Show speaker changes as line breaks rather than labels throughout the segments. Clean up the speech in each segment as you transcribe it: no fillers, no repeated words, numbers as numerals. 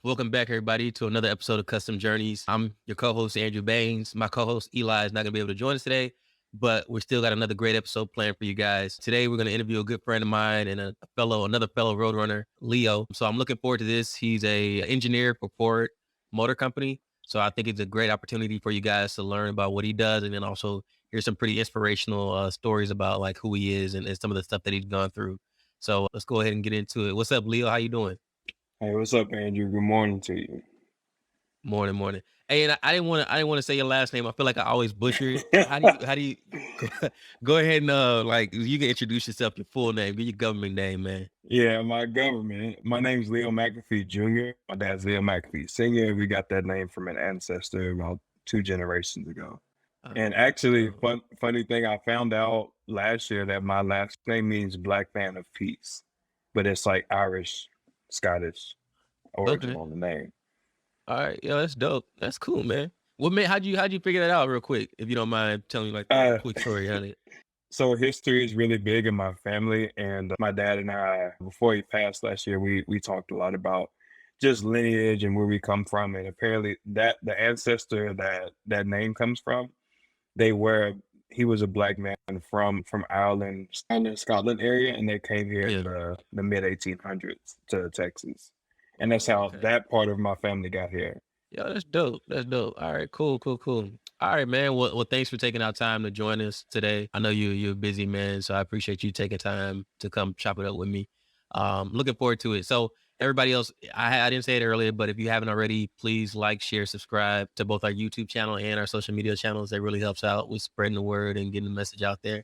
Welcome back, everybody, to another episode of Custom Journeys. I'm your co-host, Andrew Baines. My co-host, Eli, is not going to be able to join us today, but we still got another great episode planned for you guys. Today, we're going to interview a good friend of mine and another fellow roadrunner, Leo. So I'm looking forward to this. He's a engineer for Ford Motor Company. So I think it's a great opportunity for you guys to learn about what he does, and then also hear some pretty inspirational stories about like who he is and some of the stuff that he's gone through. So let's go ahead and get into it. What's up, Leo? How you doing?
Hey, what's up, Andrew? Good morning to you.
Morning. Hey, and I didn't want to say your last name. I feel like I always butcher it. How do you go, go ahead and like you can introduce yourself, your full name, give your government name, man.
Yeah, my government. My name's Leo McAfee Jr. My dad's Leo McAfee Sr. We got that name from an ancestor about 2 generations ago. And actually,
Oh,
funny thing, I found out last year that my last name means Black Man of Peace, but it's like Irish, Scottish origin
okay.
on the name.
All right. Yeah, that's dope. That's cool, man. Well, man, how'd you figure that out real quick? If you don't mind telling me like a
Uh,
quick story on it.
So history is really big in my family, and my dad and I, before he passed last year, we talked a lot about just lineage and where we come from. And apparently, that the ancestor that name comes from, they were he was a black man from Ireland, Scotland area, and they came here in
Yeah.
the mid 1800s to Texas, and that's how
Okay.
that part of my family got here.
Yeah, that's dope. That's dope. All right, cool. All right, man. Well, thanks for taking out time to join us today. I know you're a busy man, so I appreciate you taking time to come chop it up with me. Looking forward to it. So everybody else, I didn't say it earlier, but if you haven't already, please like, share, subscribe to both our YouTube channel and our social media channels. That really helps out with spreading the word and getting the message out there.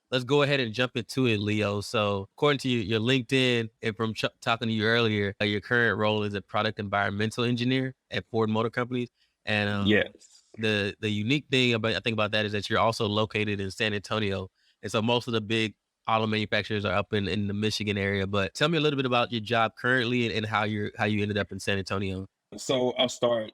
Let's go ahead and jump into it, Leo. So, according to your LinkedIn and from talking to you earlier, your current role is a product environmental engineer at Ford Motor Company. And
Yes.
the unique thing about I think about that is that you're also located in San Antonio, and so most of the big auto manufacturers are up in the Michigan area. But tell me a little bit about your job currently and how you ended up in San Antonio.
So I'll start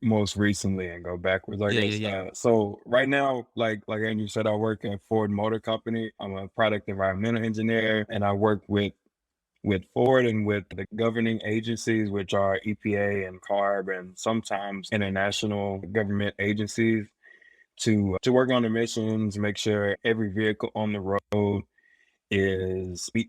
most recently and go backwards, I guess.
Yeah.
So right now, like Andrew said, I work at Ford Motor Company. I'm a product environmental engineer, and I work with Ford and with the governing agencies, which are EPA and CARB, and sometimes international government agencies, to work on emissions, make sure every vehicle on the road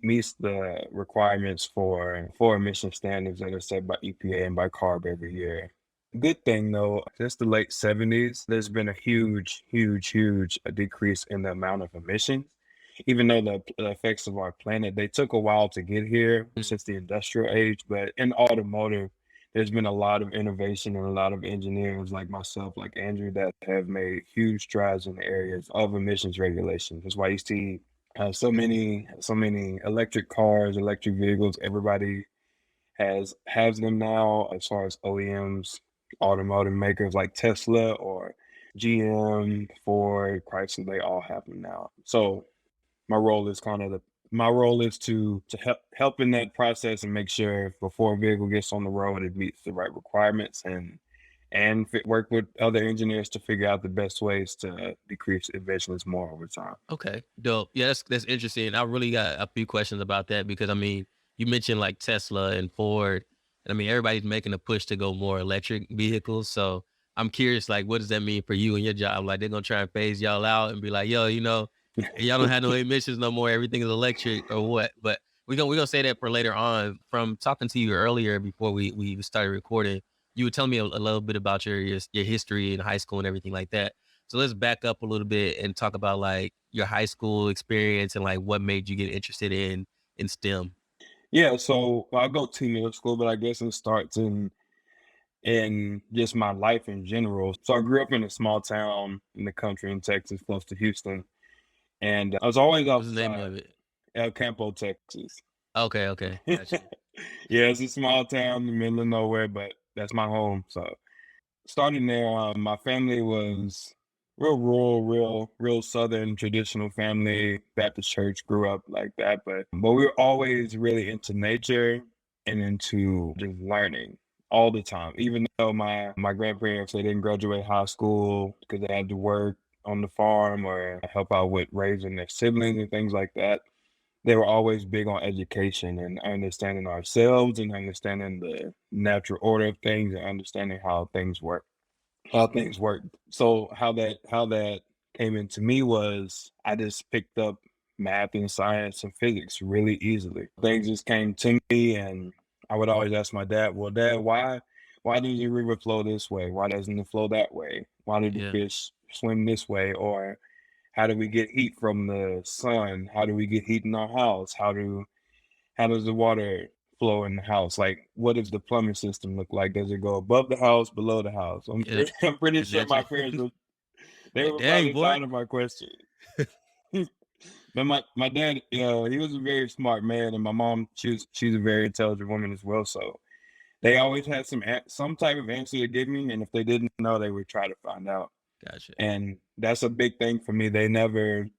meets the requirements for emission standards that are set by EPA and by CARB every year. Good thing though, since the late 70s, there's been a huge decrease in the amount of emissions. Even though the effects of our planet, they took a while to get here
Mm.
since the industrial age, but in automotive, there's been a lot of innovation and a lot of engineers like myself, like Andrew, that have made huge strides in the areas of emissions regulation. That's why you see so many electric cars, electric vehicles. Everybody has them now, as far as OEMs, automotive makers like Tesla or GM, Ford, Chrysler. They all have them now. So my role is to help in that process and make sure before a vehicle gets on the road, it meets the right requirements, and work with other engineers to figure out the best ways to decrease emissions more over time.
Okay, dope. Yeah, that's interesting. I really got a few questions about that because I mean, you mentioned like Tesla and Ford, and I mean everybody's making a push to go more electric vehicles. So I'm curious, like, what does that mean for you and your job? Like, they're gonna try and phase y'all out and be like, yo, y'all don't have no emissions no more. Everything is electric or what? But we're gonna say that for later on. From talking to you earlier before we started recording, you were telling me a little bit about your history in high school and everything like that. So let's back up a little bit and talk about like your high school experience and like what made you get interested in STEM.
Yeah, so well, I go to middle school, but I guess it starts in just my life in general. So I grew up in a small town in the country in Texas, close to Houston, and I was always
What's the name
outside.
of it?
El Campo, Texas.
Okay, gotcha.
Yeah, it's a small town in the middle of nowhere, but that's my home. So starting there, my family was real rural, real Southern traditional family. Baptist church, grew up like that, but we were always really into nature and into just learning all the time. Even though my grandparents, they didn't graduate high school because they had to work on the farm or help out with raising their siblings and things like that. they were always big on education and understanding ourselves and understanding the natural order of things and understanding how things work. So how that came into me was I just picked up math and science and physics really easily. Things just came to me, and I would always ask my dad, "Well, Dad, why does the river flow this way? Why doesn't it flow that way? Why do the
Yeah.
fish swim this way? Or how do we get heat from the sun? How do we get heat in our house? How does the water flow in the house? Like, what does the plumbing system look like? Does it go above the house, below the house?
Yeah.
I'm pretty
Is
sure
that
my
you?
parents were they
Like,
were
dang,
probably
boy.
tired of my question. But my dad, he was a very smart man, and my mom, she's a very intelligent woman as well. So they always had some type of answer to give me, and if they didn't know, they would try to find out.
Gotcha.
And that's a big thing for me. They never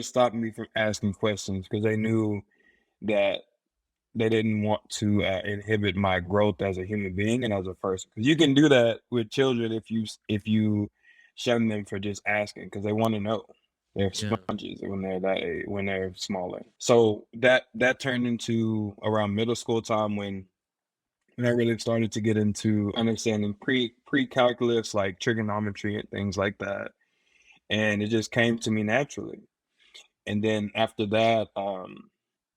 stopped me from asking questions because they knew that they didn't want to inhibit my growth as a human being and as a person. Because you can do that with children if you shun them for just asking because they want to know. They're
Yeah.
sponges when they're when they're smaller. So that turned into around middle school time when I really started to get into understanding pre-calculus like trigonometry and things like that. And it just came to me naturally. And then after that,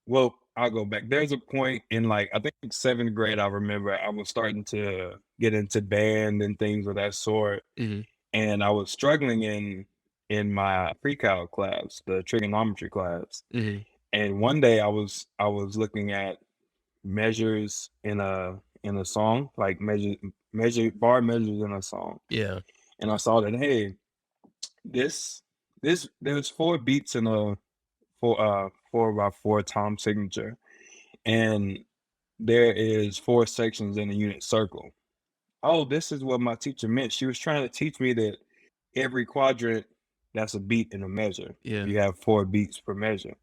well, I'll go back. There's a point in like I think 7th grade. I remember I was starting to get into band and things of that sort,
Hmm.
and I was struggling in my pre-calc class, the trigonometry class.
Hmm.
And one day I was looking at measures in a song, like bar measures in a song,
Yeah.
and I saw that hey, this there's 4 beats in a 4 by 4 time signature, and there is 4 sections in a unit circle. Oh, this is what my teacher meant. She was trying to teach me that every quadrant, that's a beat in a measure. If
Yeah.
you have 4 beats per measure.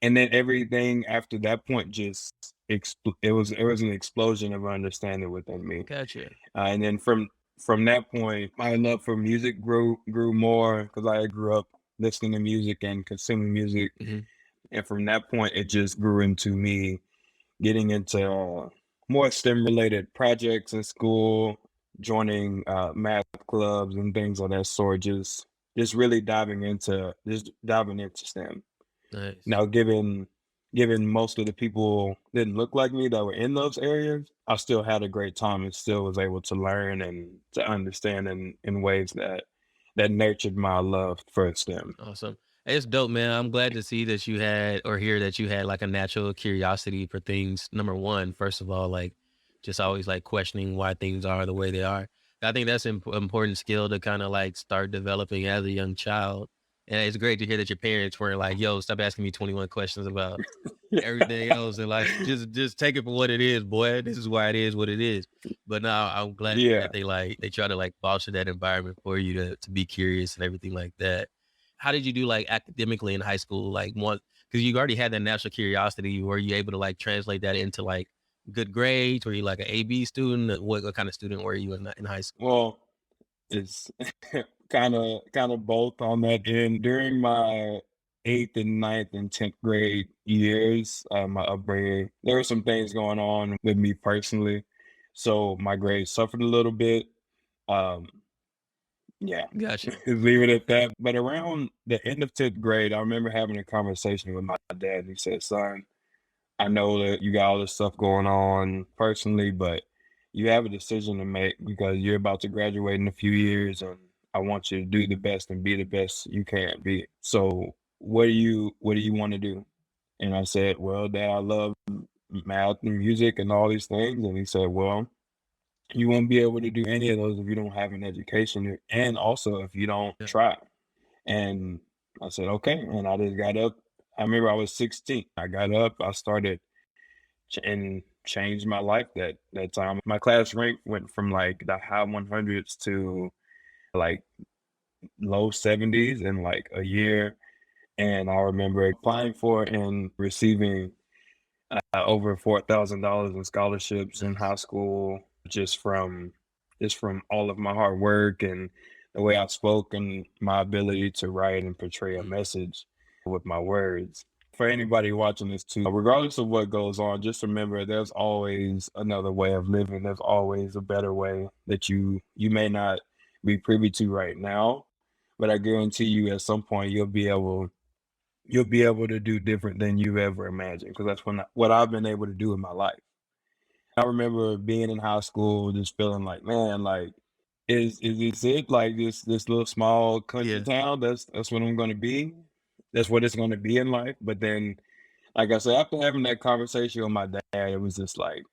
And then everything after that point just it was an explosion of understanding within me.
Gotcha.
And then from that point, my love for music grew more because I grew up listening to music and consuming music.
Hmm.
And from that point, it just grew into me getting into more STEM related projects in school, joining math clubs and things of that sort. Just really diving into STEM.
Nice.
Now, given most of the people didn't look like me that were in those areas, I still had a great time and still was able to learn and to understand in ways that nurtured my love for STEM.
Awesome. It's dope, man. I'm glad to see that you had or hear that you had like a natural curiosity for things. Number one, first of all, like just always like questioning why things are the way they are. I think that's an important skill to kind of like start developing as a young child. And it's great to hear that your parents weren't like, yo, stop asking me 21 questions about everything else and like just take it for what it is, boy. This is why it is what it is. But now I'm glad
Yeah.
that they try to like foster that environment for you to be curious and everything like that. How did you do like academically in high school? Like one because you already had that natural curiosity. Were you able to like translate that into like good grades? Were you like an AB student? What kind of student were you in high school?
Well, it's kind of both on that end. During my 8th and ninth and 10th grade years, my upbringing, there were some things going on with me personally, so my grades suffered a little bit. Um, yeah,
Gotcha.
leave it at that. But around the end of 10th grade, I remember having a conversation with my dad. He said, "Son, I know that you got all this stuff going on personally, but you have a decision to make because you're about to graduate in a few years, and I want you to do the best and be the best you can be. So, what do you want to do?" And I said, "Well, Dad, I love math and music and all these things." And he said, "Well, you won't be able to do any of those if you don't have an education, and also if you don't
Yeah.
try." And I said, "Okay." And I just got up. I remember I was 16. I got up. I started and changed my life that time. My class rank went from like the high 100s to like low 70s in like a year. And I remember applying for and receiving over $4,000 in scholarships in
Nice.
high school just from all of my hard work and the way I spoke and my ability to write and portray a
Mm.
message with my words. For anybody watching this too, regardless of what goes on, just remember there's always another way of living. There's always a better way that you may not be privy to right now, but I guarantee you at some point you'll be able to do different than you ever imagined. Because that's what I've been able to do in my life. I remember being in high school, just feeling like, man, like is this it? Like this little small country
Yeah.
town? That's what I'm gonna be. That's what it's gonna be in life. But then, like I said, after having that conversation with my dad, it was just like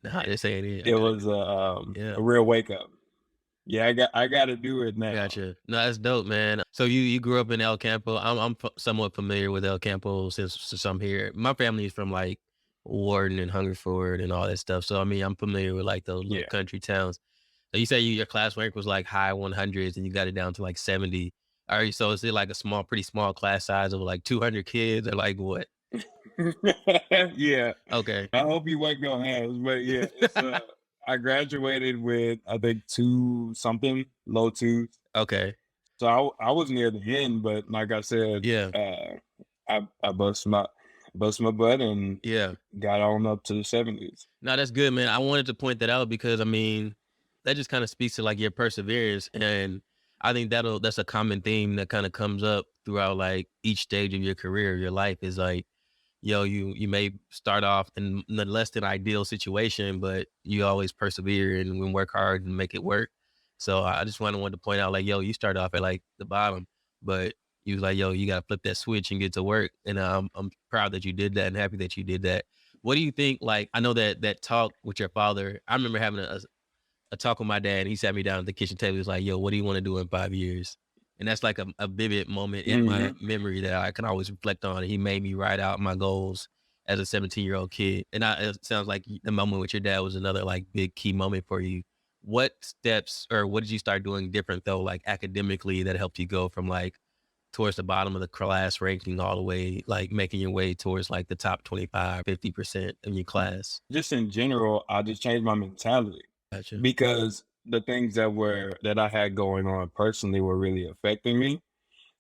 Nah, this ain't it. I
it
got
was
yeah.
a real wake up. Yeah, I got to do it now.
Gotcha. No, that's dope, man. So you grew up in El Campo. Somewhat familiar with El Campo since I'm here. My family is from like Warden and Hungerford and all that stuff. So I mean, I'm familiar with like those little
Yeah.
country towns. So you say your class rank was like high 100s and you got it down to like 70. All right, so is it like a pretty small class size of like 200 kids or like what?
Yeah.
Okay.
I hope you wake your hands, but yeah, it's I graduated with I think two something, low twos.
Okay.
So I was near the end, but like I said,
Yeah.
I bust my butt and
Yeah.
got on up to the 70s.
No, that's good, man. I wanted to point that out because I mean, that just kind of speaks to like your perseverance. And I think that's a common theme that kind of comes up throughout like each stage of your career, your life is like, yo, you may start off in the less than ideal situation, but you always persevere and work hard and make it work. So I just wanted to point out like, yo, you start off at like the bottom, but you was like, yo, you gotta flip that switch and get to work. And I'm proud that you did that and happy that you did that. What do you think? Like, I know that talk with your father. I remember having a talk with my dad, and he sat me down at the kitchen table. He was like, "Yo, what do you want to do in 5 years?" And that's like a vivid moment in my
Hmm.
memory that I can always reflect on. He made me write out my goals as a 17-year-old kid. And it sounds like the moment with your dad was another like big key moment for you. What steps or what did you start doing different though, like academically, that helped you go from like towards the bottom of the class ranking all the way, like making your way towards like the top 25, 50% of your class?
Just in general, I just changed my mentality
Gotcha.
because the things that I had going on personally were really affecting me.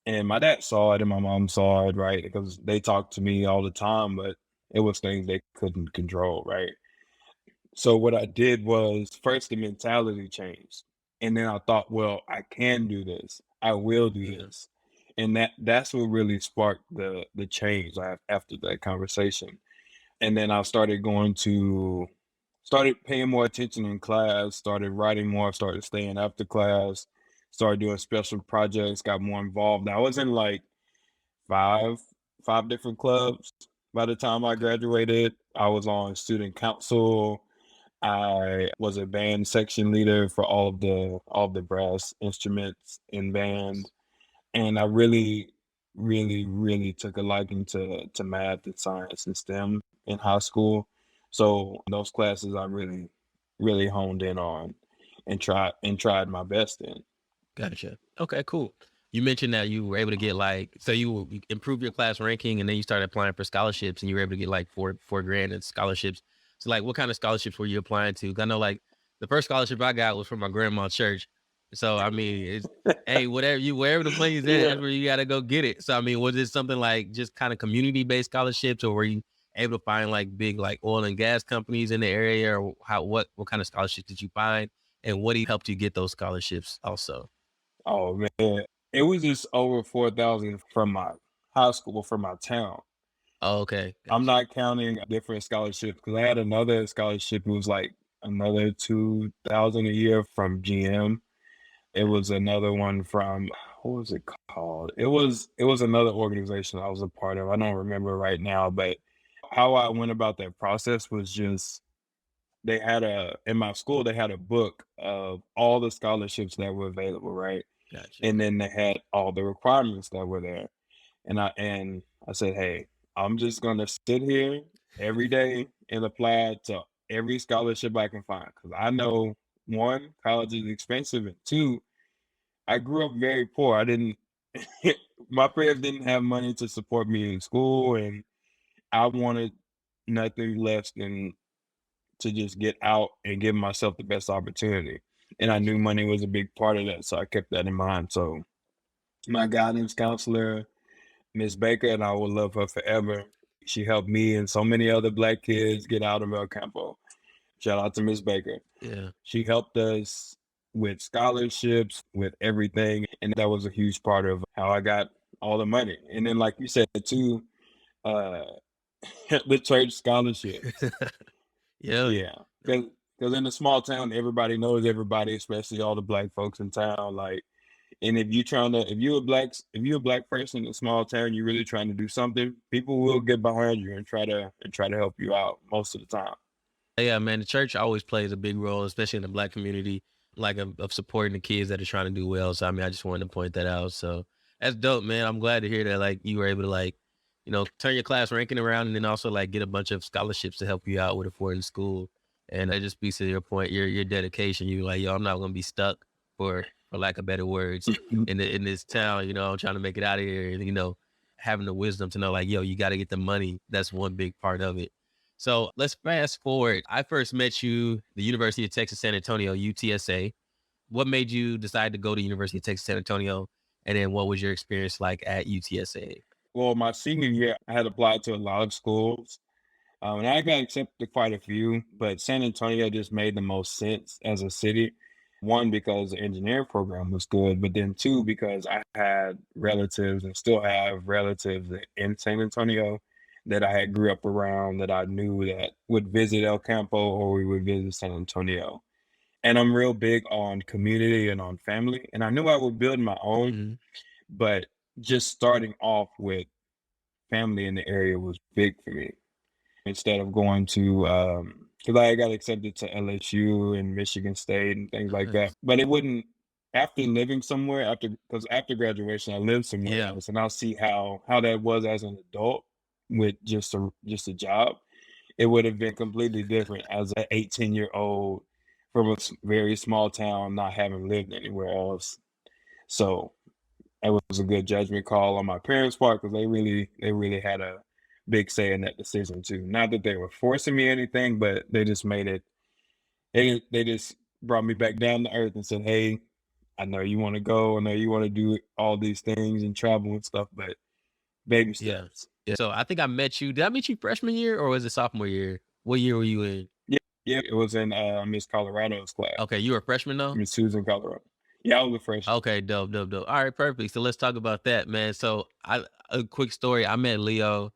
And my dad saw it and my mom saw it, right? Because they talked to me all the time, but it was things they couldn't control, right? So what I did was first the mentality changed. And then I thought, well, I can do this. I will do
Yeah.
this. And that's what really sparked the change after that conversation. And then I started paying more attention in class, started writing more, started staying after class, started doing special projects, got more involved. I was in like five five different clubs by the time I graduated. I was on student council. I was a band section leader for all of the brass instruments in band, and I really took a liking to math and science and STEM in high school. So those classes I really honed in on and tried my best in.
Gotcha. Okay, cool. You mentioned that you were able to get like, so you improve your class ranking and then you started applying for scholarships and you were able to get like four grand in scholarships. So like, what kind of scholarships were you applying to? 'Cause I know like the first scholarship I got was from my grandma's church. So I mean, it's hey, wherever the money's at,
Yeah.
that's where you gotta go get it. So I mean, was it something like just kind of community based scholarships, or were you able to find like big like oil and gas companies in the area, or what kind of scholarships did you find, and what helped you get those scholarships also?
Oh man, it was just over 4,000 from my high school, from my town.
Oh, okay,
I'm
gotcha.
not counting different scholarships because I had another scholarship. It was like another 2,000 a year from GM. It was another one from what was it called? It was another organization I was a part of. I don't remember right now, but how I went about that process was just they had a in my school they had a book of all the scholarships that were available, right?
Gotcha.
And then they had all the requirements that were there. And I said, "Hey, I'm just gonna sit here every day and apply to every scholarship I can find because I know one, college is expensive, and two, I grew up very poor. I didn't my parents didn't have money to support me in school, and I wanted nothing less than to just get out and give myself the best opportunity. And I knew
Gotcha.
money was a big part of that, so I kept that in mind. So my guidance counselor Miss Baker, and I will love her forever. She helped me and so many other Black kids get out of El Campo. Shout out to Miss Baker.
Yeah.
She helped us with scholarships, with everything, and that was a huge part of how I got all the money. And then, like you said too, uh, the church scholarships.
Yeah.
Yeah, because in a small town, everybody knows everybody, especially all the Black folks in town. Like, and if you're a Black person in a small town, you're really trying to do something, people will get behind you and try to help you out most of the time.
Yeah, man, the church always plays a big role, especially in the Black community, like of supporting the kids that are trying to do well. So I mean, I just wanted to point that out. So that's dope, man. I'm glad to hear that like you were able to like, turn your class ranking around and then also like get a bunch of scholarships to help you out with affording school. And that just speaks to your point, your dedication. You like, yo, I'm not gonna be stuck for lack of better words in this town, I'm trying to make it out of here and having the wisdom to know like, yo, you gotta get the money. That's one big part of it. So let's fast forward. I first met you the University of Texas San Antonio, UTSA. What made you decide to go to University of Texas San Antonio? And then what was your experience like at UTSA?
Well, my senior year, I had applied to a lot of schools, and I got accepted to quite a few, but San Antonio just made the most sense as a city. One, because the engineering program was good, but then two, because I had relatives and still have relatives in San Antonio that I had grew up around that I knew that would visit El Campo or we would visit San Antonio. And I'm real big on community and on family. And I knew I would build my own,
Mhm.
but just starting off with family in the area was big for me. Instead of going to, because I got accepted to LSU and Michigan State and things like that.
Nice.
But it wouldn't, after living somewhere, because after graduation, I lived somewhere
Yeah.
else and I'll see how that was as an adult with just a job. It would have been completely different as an 18-year-old from a very small town, not having lived anywhere else. So it was a good judgment call on my parents' part because they really had a big say in that decision too. Not that they were forcing me anything, but they just made it. They just brought me back down to earth and said, "Hey, I know you want to go. I know you want to do all these things and travel and stuff, but baby
Yeah.
steps."
Yeah. So I think I met you. Did I meet you freshman year or was it sophomore year? What year were you in?
Yeah, yeah. It was in Miss Colorado's class,
Okay, you were a freshman though?
Miss Susan Colorado. Yeah, I was a freshman.
Okay, dope, dope, dope. All right, perfect. So let's talk about that, man. So a quick story. I met Leo.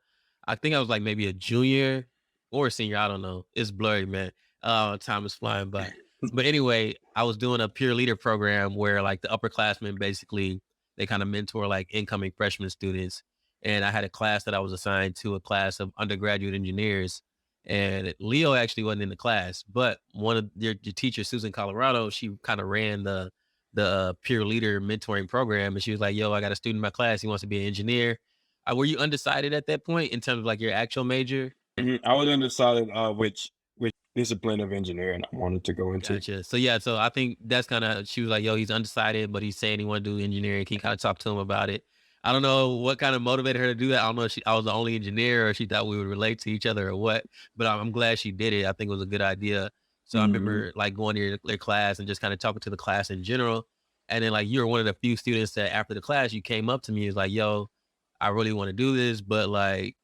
I think I was like maybe a junior or a senior. I don't know. It's blurry, man. Time is flying by. But anyway, I was doing a peer leader program where like the upperclassmen basically they kind of mentor like incoming freshman students. And I had a class that I was assigned to a class of undergraduate engineers. And Leo actually wasn't in the class, but one of your teachers, Susan Colorado, she kind of ran the peer leader mentoring program, and she was like, "Yo, I got a student in my class. He wants to be an engineer." Were you undecided at that point in terms of like your actual major?
I was undecided which discipline of engineering I wanted to go into.
Gotcha. So yeah, so I think that's kind of she was like, "Yo, he's undecided, but he's saying he want to do engineering. Can you kind of talk to him about it?" I don't know what kind of motivated her to do that. I don't know if I was the only engineer or she thought we would relate to each other or what. But I'm glad she did it. I think it was a good idea. So I
Mhm.
remember like going to your class and just kind of talking to the class in general. And then like you were one of the few students that after the class you came up to me and was like, "Yo, I really want to do this, but like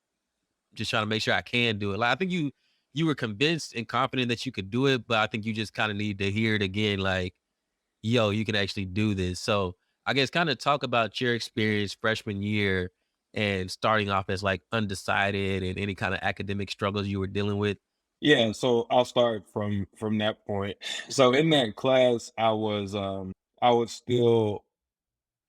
just trying to make sure I can do it." Like I think you were convinced and confident that you could do it, but I think you just kind of need to hear it again, like, yo, you can actually do this. So I guess kind of talk about your experience freshman year and starting off as like undecided and any kind of academic struggles you were dealing with.
Yeah, so I'll start from that point. So in that class, I was still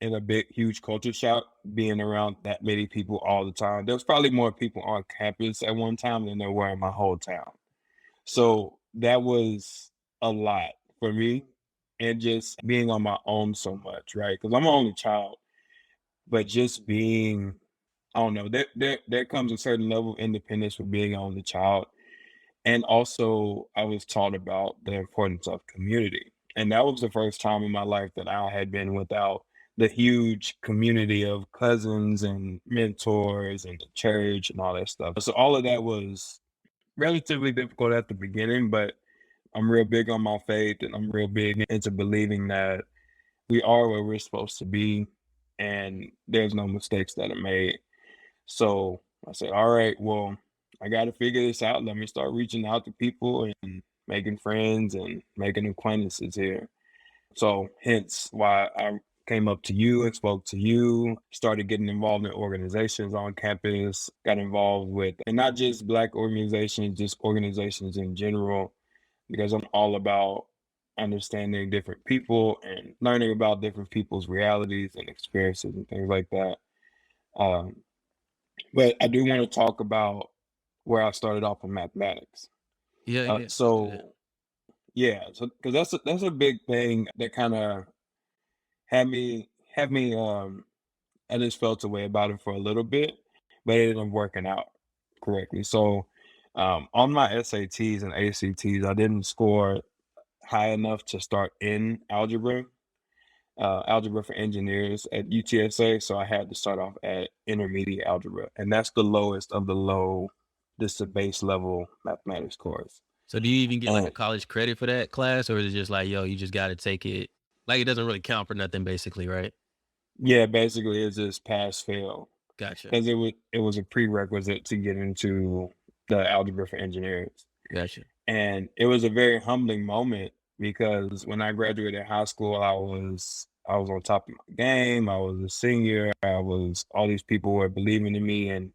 in a big huge culture shock being around that many people all the time. There was probably more people on campus at one time than there were in my whole town. So that was a lot for me and just being on my own so much, right? Because I'm an only child, but just being I don't know, there comes a certain level of independence with being an only child. And also, I was taught about the importance of community. And that was the first time in my life that I had been without the huge community of cousins and mentors and the church and all that stuff. So all of that was relatively difficult at the beginning, but I'm real big on my faith and I'm real big into believing that we are where we're supposed to be and there's no mistakes that are made. So I said, all right, well, I got to figure this out. Let me start reaching out to people and making friends and making acquaintances here. So hence why I came up to you and spoke to you, started getting involved in organizations on campus, got involved with, and not just Black organizations, just organizations in general, because I'm all about understanding different people and learning about different people's realities and experiences and things like that. Um, but I do want to talk about where I started off in mathematics.
Yeah,
Uh,
yeah. Let's do that.
so yeah, so because that's a big thing that kind of had me I just felt a way about it for a little bit, but it ended up working out correctly. So on my SATs and ACTs, I didn't score high enough to start in algebra, algebra for engineers at UTSA. So I had to start off at intermediate algebra, and that's the lowest of the low, just the base level mathematics course.
So do you even get like a
And
college credit for that class, or is it just like, yo, you just got to take it? Like it doesn't really count for nothing, basically, right?
yeah, basically it's just pass fail
Gotcha.
because it was a prerequisite to get into the algebra for engineers.
Gotcha.
And it was a very humbling moment because when I graduated high school, I was on top of my game. I was a senior. I was all these people were believing in me and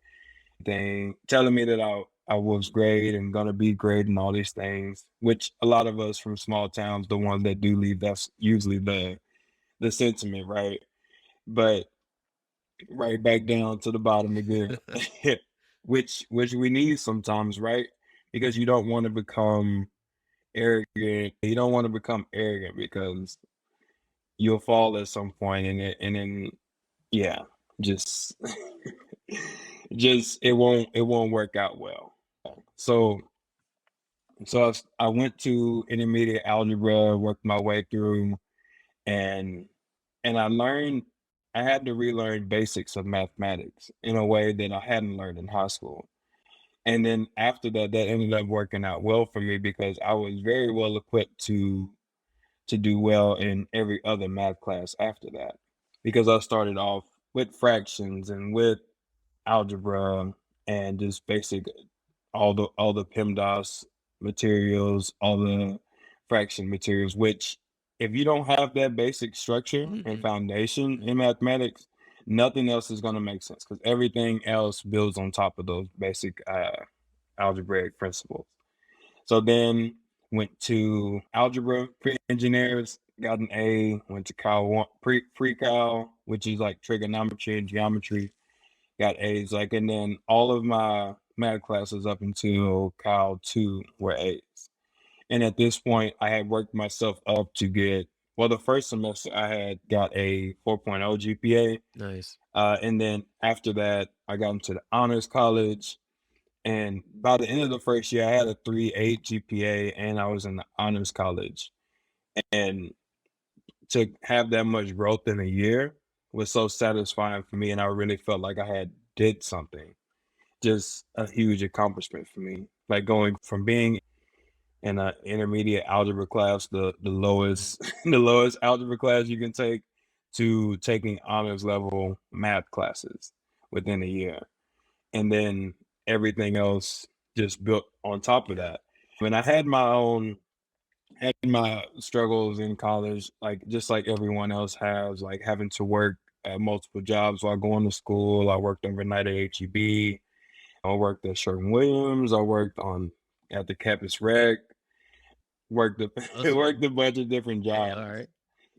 they telling me that I was great and gonna be great and all these things, which a lot of us from small towns, the ones that do leave, that's usually the sentiment, right? But right back down to the bottom again, which we need sometimes, right? Because you don't want to become arrogant. You don't want to become arrogant because you'll fall at some point and then yeah, just just it won't work out well. So I went to intermediate algebra, worked my way through and I learned I had to relearn basics of mathematics in a way that I hadn't learned in high school. And then after that, that ended up working out well for me because I was very well equipped to do well in every other math class after that because I started off with fractions and with algebra and just basic all the PEMDAS materials, all the fraction materials, which if you don't have that basic structure and
Hmm.
foundation in mathematics, nothing else is going to make sense because everything else builds on top of those basic algebraic principles. So then went to algebra pre-engineers, got an A, went to Cal one pre-Cal, which is like trigonometry and geometry, got A's. Like and then all of my math classes up until Cal 2 were A's. And at this point I had worked myself up to get well, the first semester I had got a 4.0 GPA.
Nice.
And then after that, I got into the honors college, and by the end of the first year, I had a 3.8 GPA and I was in the honors college. And to have that much growth in a year was so satisfying for me. And I really felt like I had did something. Just a huge accomplishment for me. Like going from being in an intermediate algebra class, the
Mhm.
lowest the lowest algebra class you can take, to taking honors level math classes within a year. And then everything else just built on top of
Yeah.
that. And I had my struggles in college, like just like everyone else has, like having to work at multiple jobs while going to school. I worked overnight at HEB. I worked at Sherwin Williams. I worked on at the campus rec. Worked a
Hustling.
worked a bunch of different
Hey, all
jobs.
right.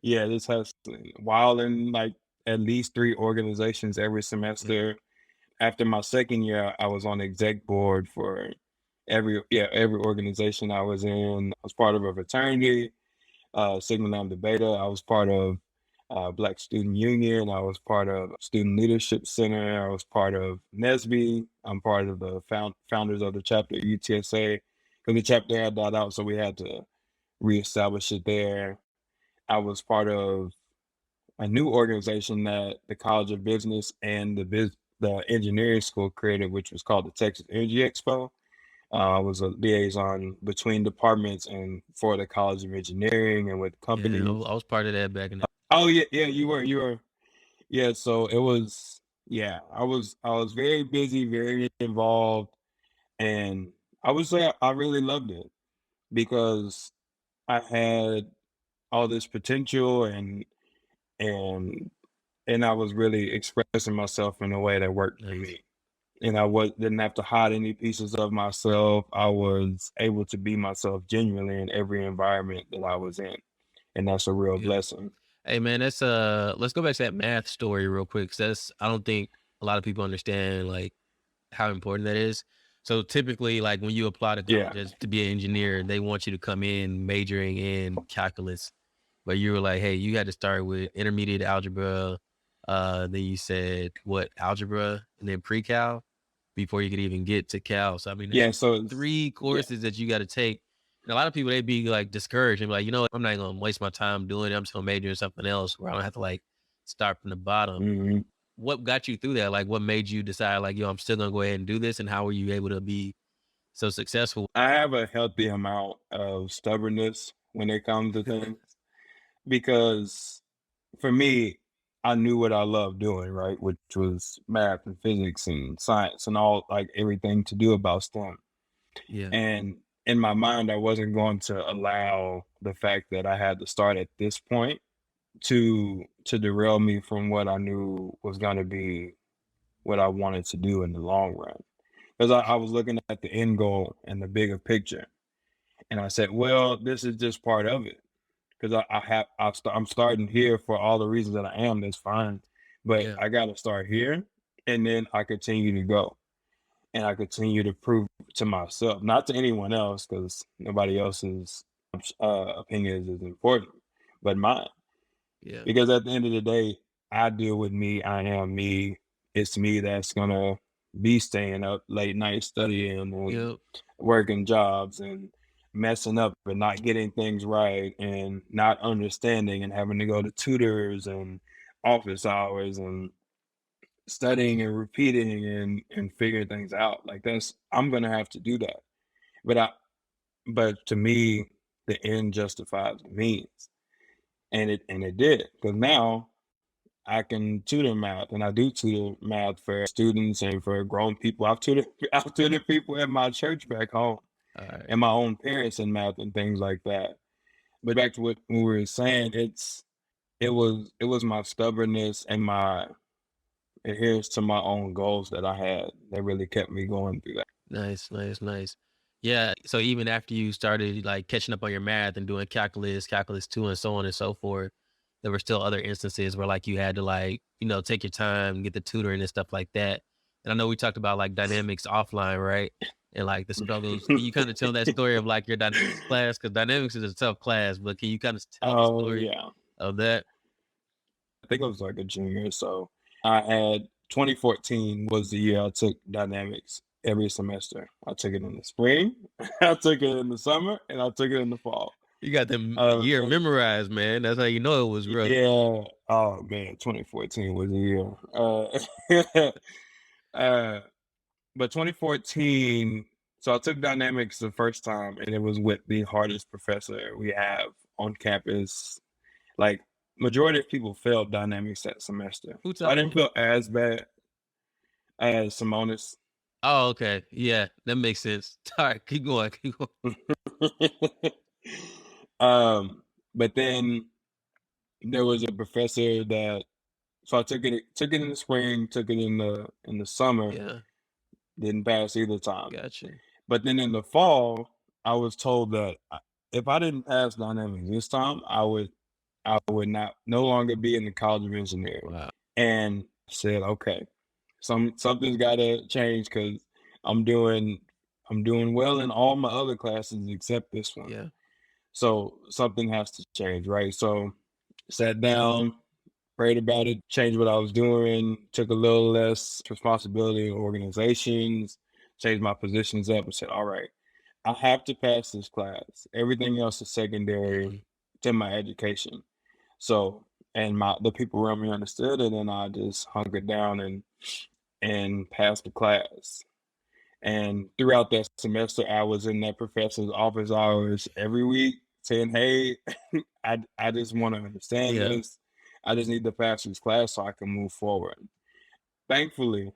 Yeah, this has while in like at least three organizations every
Yeah.
semester. After my second year, I was on the exec board for every organization I was in. I was part of a fraternity, Sigma Lambda Beta. I was part of Black Student Union. I was part of Student Leadership Center. I was part of NESB. I'm part of the founders of the chapter at UTSA because the chapter had died out, so we had to reestablish it there. I was part of a new organization that the College of Business and the engineering school created, which was called the Texas Energy Expo. I was a liaison between departments and for the College of Engineering and with
Yeah. I
companies.
was part of that back in the.
Oh yeah, yeah, you were. Yeah, so it was. Yeah, I was very busy, very involved, and I would say I really loved it because I had all this potential and and I was really expressing myself in a way that worked for
Nice.
me. And didn't have to hide any pieces of myself. I was able to be myself genuinely in every environment that I was in, and that's a real
Yeah.
blessing.
Hey man, that's let's go back to that math story real quick. 'Cause that's I don't think a lot of people understand like how important that is. So typically, like when you apply to
Yeah.
colleges to be an engineer, they want you to come in majoring in calculus. But you were like, hey, you had to start with intermediate algebra. Then you said what algebra and then pre-cal before you could even get to cal. So I mean,
Yeah,
that's
so it's
three
yeah.
courses that you got to take. And a lot of people they'd be like discouraged and be like, you know what, I'm not gonna waste my time doing it. I'm just gonna major in something else where I don't have to like start from the bottom.
Mhm.
What got you through that? Like, what made you decide, like, yo, I'm still gonna go ahead and do this? And how were you able to be so successful?
I have a healthy amount of stubbornness when it comes to things because for me, I knew what I loved doing, right? Which was math and physics and science and all like everything to do about STEM.
Yeah,
And in my mind, I wasn't going to allow the fact that I had to start at this point to derail me from what I knew was going to be what I wanted to do in the long run. Because I was looking at the end goal and the bigger picture, and I said, "Well, this is just part of it." Because I'm starting here for all the reasons that I am. That's fine, but
yeah,
I got to start here, and then I continue to go, and I continue to prove to myself, not to anyone else, because nobody else's opinion is important, but mine.
yeah,
Because at the end of the day, I deal with me. I am me. It's me that's gonna be staying up late night studying and
yep,
working jobs and messing up and not getting things right and not understanding and having to go to tutors and office hours and studying and repeating and figuring things out. Like that's I'm gonna have to do that. But I but to me, the end justifies the means. And it did. Because now I can tutor math, and I do tutor math for students and for grown people. I've tutored people at my church back home
all right,
and my own parents in math and things like that. But back to what we were saying, it was my stubbornness and my adherence to my own goals that I had that really kept me going through that.
nice, nice, nice. Yeah. So even after you started like catching up on your math and doing calculus, calculus two, and so on and so forth, there were still other instances where like you had to like take your time, get the tutoring and stuff like that. And I know we talked about like dynamics offline, right? And like the struggles. Can you kind of tell that story of like your dynamics class? Because dynamics is a tough class, but can you kind of tell the
Oh
story
yeah,
of that?
I think I was like a junior, so I had 2014 was the year I took dynamics every semester. I took it in the spring, I took it in the summer, and I took it in the fall.
You got the year
And
memorized, man. That's how you know it was rough.
yeah, oh man, 2014 was the year. Uh, but 2014, so I took dynamics the first time, and it was with the hardest professor we have on campus. Like majority of people failed dynamics that semester,
Who
so I
taught
didn't
it?
feel as bad as Simonis.
Oh, okay. Yeah, that makes sense. All right, keep going, keep going.
um, but then there was a professor that so I took it in the spring, took it in the summer,
Yeah,
didn't pass either time.
gotcha.
But then in the fall, I was told that if I didn't pass dynamics this time, I would not no longer be in the College of Engineering.
Wow.
And I said, okay, something's got to change because I'm doing I'm doing well in all my other classes except this one.
Yeah,
So something has to change, right? So sat down, prayed about it, changed what I was doing, took a little less responsibility in organizations, changed my positions up, and said, all right, I have to pass this class. Everything else is secondary
mhm,
to my education. So, and the people around me understood it, and I just hunkered down and passed the class. And throughout that semester, I was in that professor's office hours every week saying, hey, I just want to understand
yeah,
this. I just need to pass this class so I can move forward. Thankfully,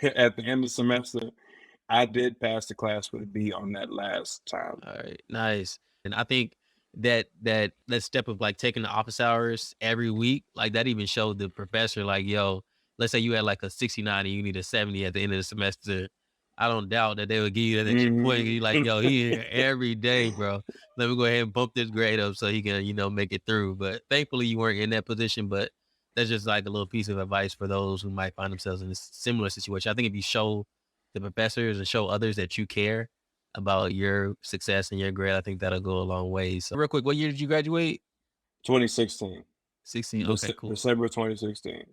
at the end of the semester, I did pass the class with a B on that last time.
All right, nice. And I think that step of like taking the office hours every week, like that even showed the professor, like, yo, let's say you had like a 69 and you need a 70 at the end of the semester. I don't doubt that they would give you that extra point.
Mhm.
You like, yo, he here every day, bro. Let me go ahead and bump this grade up so he can, make it through. But thankfully you weren't in that position. But that's just like a little piece of advice for those who might find themselves in a similar situation. I think if you show the professors and show others that you care about your success and your grade, I think that'll go a long way. So real quick, what year did you graduate?
2016,
16. Okay, cool.
December 2016.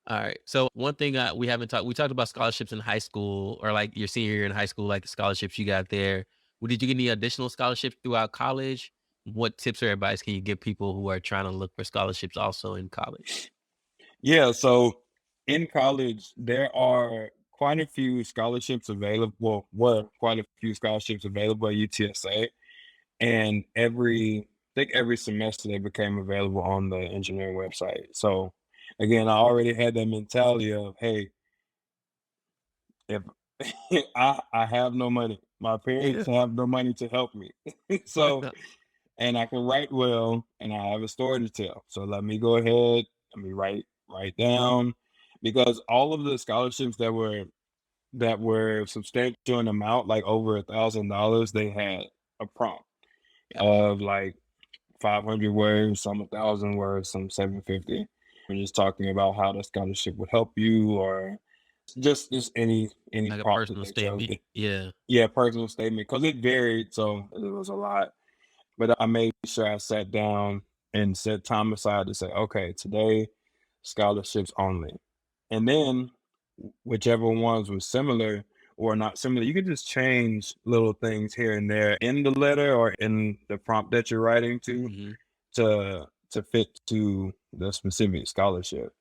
All right. So one thing we haven't talked, we talked about scholarships in high school or like your senior year in high school, like the scholarships you got there. Well, did you get any additional scholarships throughout college? What tips or advice can you give people who are trying to look for scholarships also in college?
Yeah, so in college, there are quite a few scholarships available. Well, were quite a few scholarships available at UTSA, and I think every semester they became available on the engineering website. So again, I already had that mentality of, hey, if I have no money, my
Yeah.
parents have no money to help me, so and I can write well, and I have a story to tell. So let me go ahead, let me write down, because all of the scholarships that were substantial in amount, like over $1,000, they had a prompt
Gotcha.
of like 500 words, some 1,000 words, some 750. We're just talking about how the scholarship would help you, or just any
Like a
prompt that
personal
they chose.
statement. Yeah.
Yeah, personal statement, because it varied, so it was a lot. But I made sure I sat down and set time aside to say, okay, today, scholarships only. And then whichever ones were similar or not similar, you could just change little things here and there in the letter or in the prompt that you're writing
Hmm.
to fit to the specific scholarship.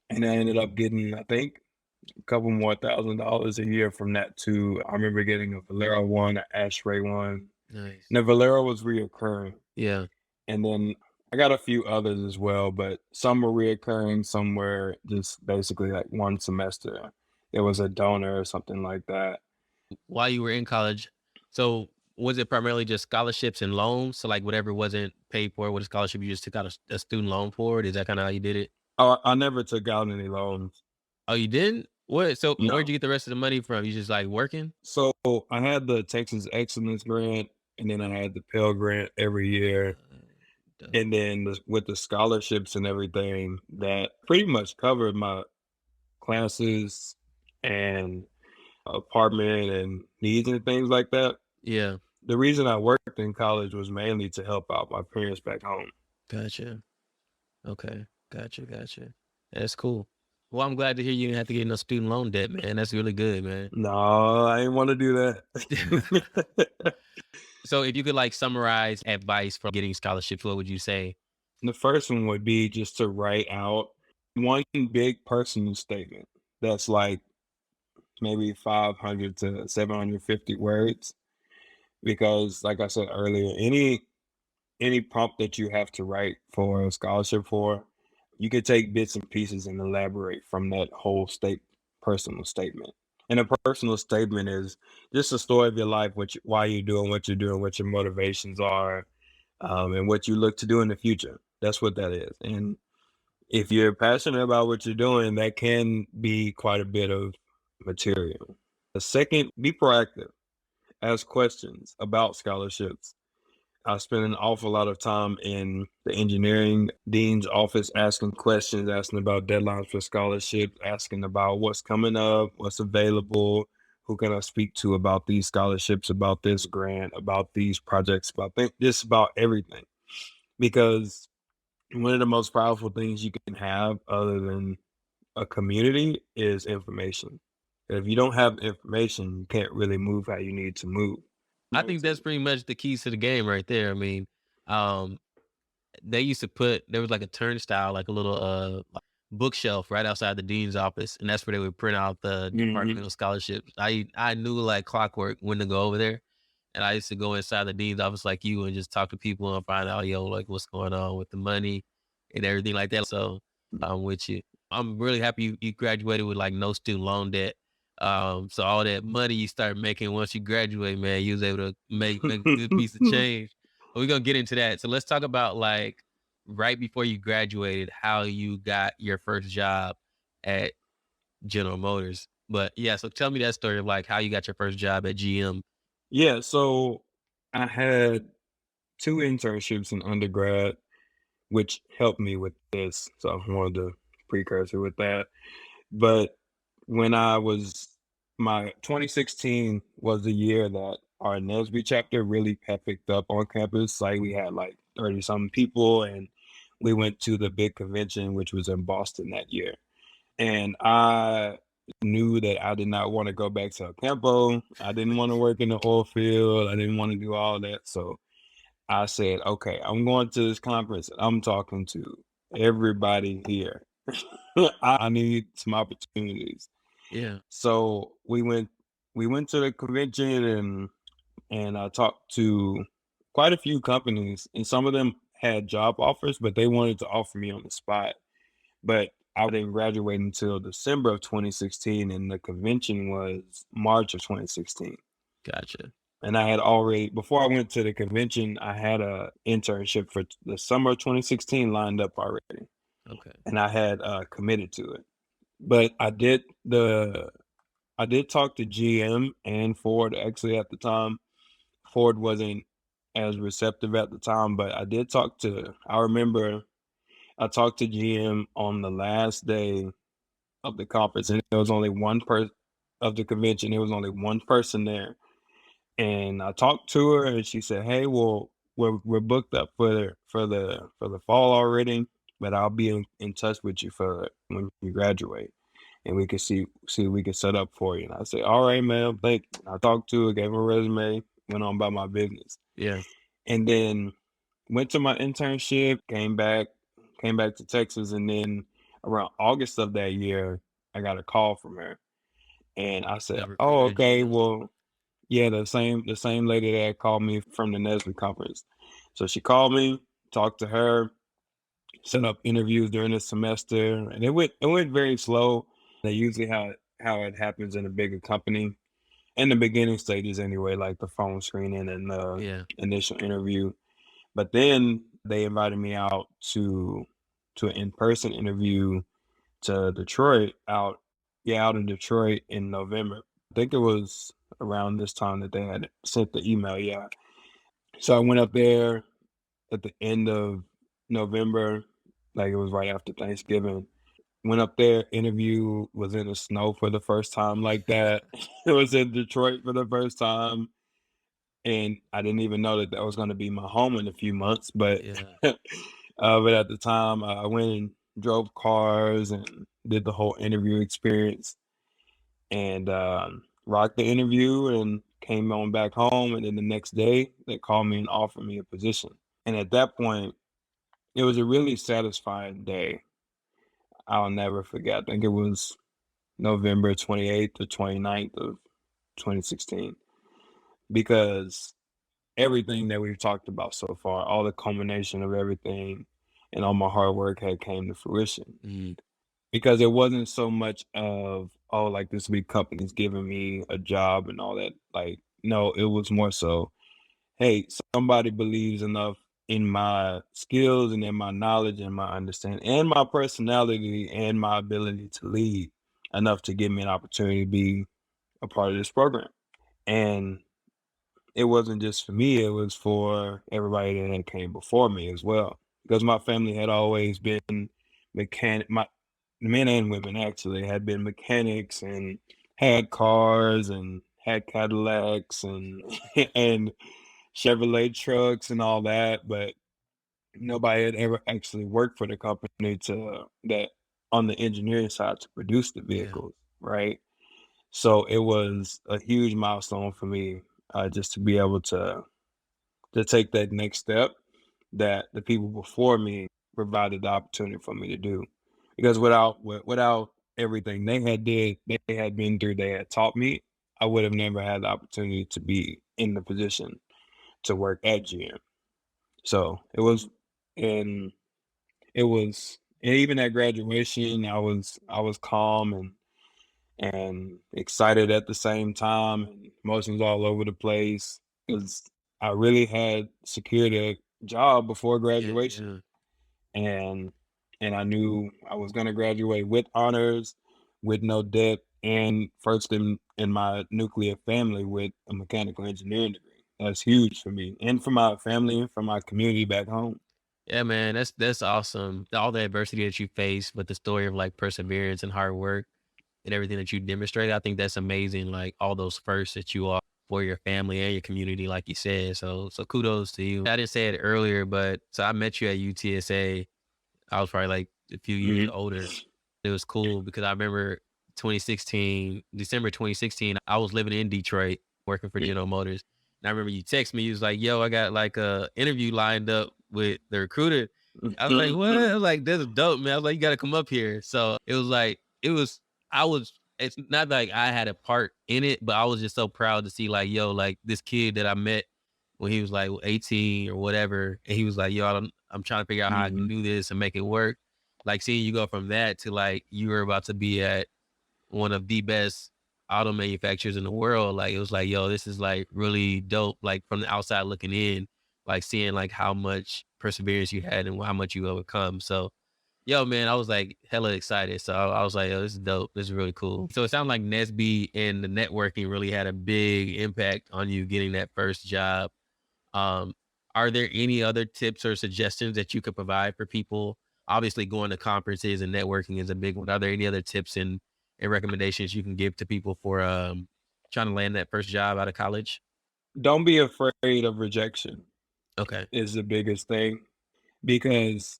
And I ended up getting, I think, a couple more $1,000 a year from that too. I remember getting a Valero one, an Ashray one.
Nice.
And the Valero was reoccurring.
Yeah.
And then I got a few others as well, but some were reoccurring, some were just basically like one semester. It was a donor or something like that.
While you were in college, so was it primarily just scholarships and loans? So like whatever wasn't paid for with a scholarship, you just took out a student loan for it? Is that kind of how you did it?
Oh, I never took out any loans.
Oh, you didn't? What? So where'd
No.
you get the rest of the money from? You just like working?
So I had the Texas Excellence Grant, and then I had the Pell Grant every year.
Dope.
And then with the scholarships and everything, that pretty much covered my classes and apartment and needs and things like that.
Yeah.
The reason I worked in college was mainly to help out my parents back home.
Gotcha. Okay. Gotcha. Gotcha. That's cool. Well, I'm glad to hear you didn't have to get no student loan debt, man. That's really good, man.
No, I didn't want to do that.
So if you could like summarize advice for getting scholarships, what would you say?
The first one would be just to write out one big personal statement that's like maybe 500 to 750 words. Because, like I said earlier, any prompt that you have to write for a scholarship for, you could take bits and pieces and elaborate from that whole personal statement. And a personal statement is just a story of your life, why you're doing what you're doing, what your motivations are, and what you look to do in the future. That's what that is. And if you're passionate about what you're doing, that can be quite a bit of material. The second, be proactive. Ask questions about scholarships. I spend an awful lot of time in the engineering dean's office asking questions, asking about deadlines for scholarships, asking about what's coming up, what's available, who can I speak to about these scholarships, about this grant, about these projects, just about everything. Because one of the most powerful things you can have other than a community is information. If you don't have information, you can't really move how you need to move.
I think that's pretty much the keys to the game right there. I mean, um, they used to put there was like a turnstile, like a little like bookshelf right outside the dean's office, and that's where they would print out the
Mhm.
departmental scholarships. I knew like clockwork when to go over there, and I used to go inside the dean's office like you and just talk to people and find out, yo, like what's going on with the money and everything like that. So I'm with you. I'm really happy you graduated with like no student loan debt. So all that money you start making once you graduate, man, you was able to make a good piece of change. But we're gonna get into that. So let's talk about like right before you graduated, how you got your first job at General Motors. But yeah, so tell me that story of like how you got your first job at GM.
Yeah, so I had 2 internships in undergrad, which helped me with this, so I wanted to precursor with that. But when I was my 2016 was the year that our Nesby chapter really had picked up on campus. Like we had like 30 something people and we went to the big convention, which was in Boston that year. And I knew that I did not want to go back to El Campo. I didn't want to work in the oil field. I didn't want to do all that. So I said, okay, I'm going to this conference and I'm talking to everybody here. I need some opportunities.
Yeah,
So we went to the convention and I talked to quite a few companies and some of them had job offers, but they wanted to offer me on the spot. But I didn't graduate until December of 2016 and the convention was March of 2016.
gotcha.
And I had already before I went to the convention, I had a internship for the summer of 2016 lined up already,
Okay.
and I had, committed to it. But I did talk to GM and Ford actually at the time. Ford wasn't as receptive at the time, but I remember I talked to GM on the last day of the conference, and there was only one person of the convention, there was only one person there. And I talked to her and she said, "Hey, well, we're booked up for the fall already, but I'll be in touch with you for when you graduate, and we can see what we can set up for you." And I said, "All right, ma'am, thank you." I talked to her, gave her a resume, went on about my business,
Yeah.
and then went to my internship, came back to Texas, and then around August of that year, I got a call from her, and I said,
The
"Oh,
recruiter at
okay,
GM.
well." Yeah, the same lady that called me from the Nestle conference. So she called me, talked to her, set up interviews during the semester, and it went very slow. They usually how it happens in a bigger company in the beginning stages anyway, like the phone screening and the
Yeah.
initial interview. But then they invited me out to an in-person interview to Detroit out in Detroit in November. I think it was around this time that they had sent the email, yeah. So I went up there at the end of November, like it was right after Thanksgiving. Went up there, interview, was in the snow for the first time like that. It was in Detroit for the first time, and I didn't even know that that was gonna be my home in a few months, but
Yeah.
but at the time, I went and drove cars and did the whole interview experience and, rocked the interview and came on back home, and then the next day, they called me and offered me a position, and at that point, it was a really satisfying day. I'll never forget. I think it was November 28th or 29th of 2016 because everything that we've talked about so far, all the culmination of everything and all my hard work had came to fruition.
Mm,
Because it wasn't so much of, "Oh, like, this big company's giving me a job and all that," like, no, it was more so, "Hey, somebody believes enough in my skills and in my knowledge and my understanding and my personality and my ability to lead enough to give me an opportunity to be a part of this program." And it wasn't just for me, it was for everybody that had came before me as well, because my family had always been my men and women actually had been mechanics and had cars and had Cadillacs and and Chevrolet trucks and all that, but nobody had ever actually worked for the company to that on the engineering side to produce the
yeah.
vehicles, right? So it was a huge milestone for me, just to be able to take that next step that the people before me provided the opportunity for me to do. Because without everything they had been through, they had taught me, I would have never had the opportunity to be in the position to work at GM. So it was, and it was. And even at graduation, I was calm and excited at the same time, and emotions all over the place because I really had secured a job before
Yeah,
graduation,
yeah.
and I knew I was going to graduate with honors, with no debt, and first in my nuclear family with a mechanical engineering degree. That's huge for me and for my family and for my community back home.
Yeah, man, that's awesome. All the adversity that you face, but the story of like perseverance and hard work and everything that you demonstrate, I think that's amazing. Like all those firsts that you are for your family and your community, like you said. So kudos to you. I didn't say it earlier, but so I met you at UTSA. I was probably like a few years
Mhm.
older. It was cool because I remember 2016, December 2016, I was living in Detroit working for General Motors. And I remember you text me, you was like, yo, I got like a interview lined up with the recruiter. I was like, what? I was like, this is dope, man. I was like, you got to come up here. So it was like, it's not like I had a part in it, but I was just so proud to see like, yo, like this kid that I met when he was like 18 or whatever. And he was like, yo, I'm trying to figure out how I can
Mhm.
do this and make it work. Like seeing you go from that to like you were about to be at one of the best auto manufacturers in the world. Like it was like, yo, this is like really dope. Like from the outside looking in, like seeing like how much perseverance you had and how much you overcome. So, yo, man, I was like hella excited. So I was like, yo, this is dope. This is really cool. So it sounds like Nesby and the networking really had a big impact on you getting that first job. um, are there any other tips or suggestions that you could provide for people? Obviously, going to conferences and networking is a big one. Are there any other tips and recommendations you can give to people for trying to land that first job out of college?
Don't be afraid of rejection
Okay.
is the biggest thing because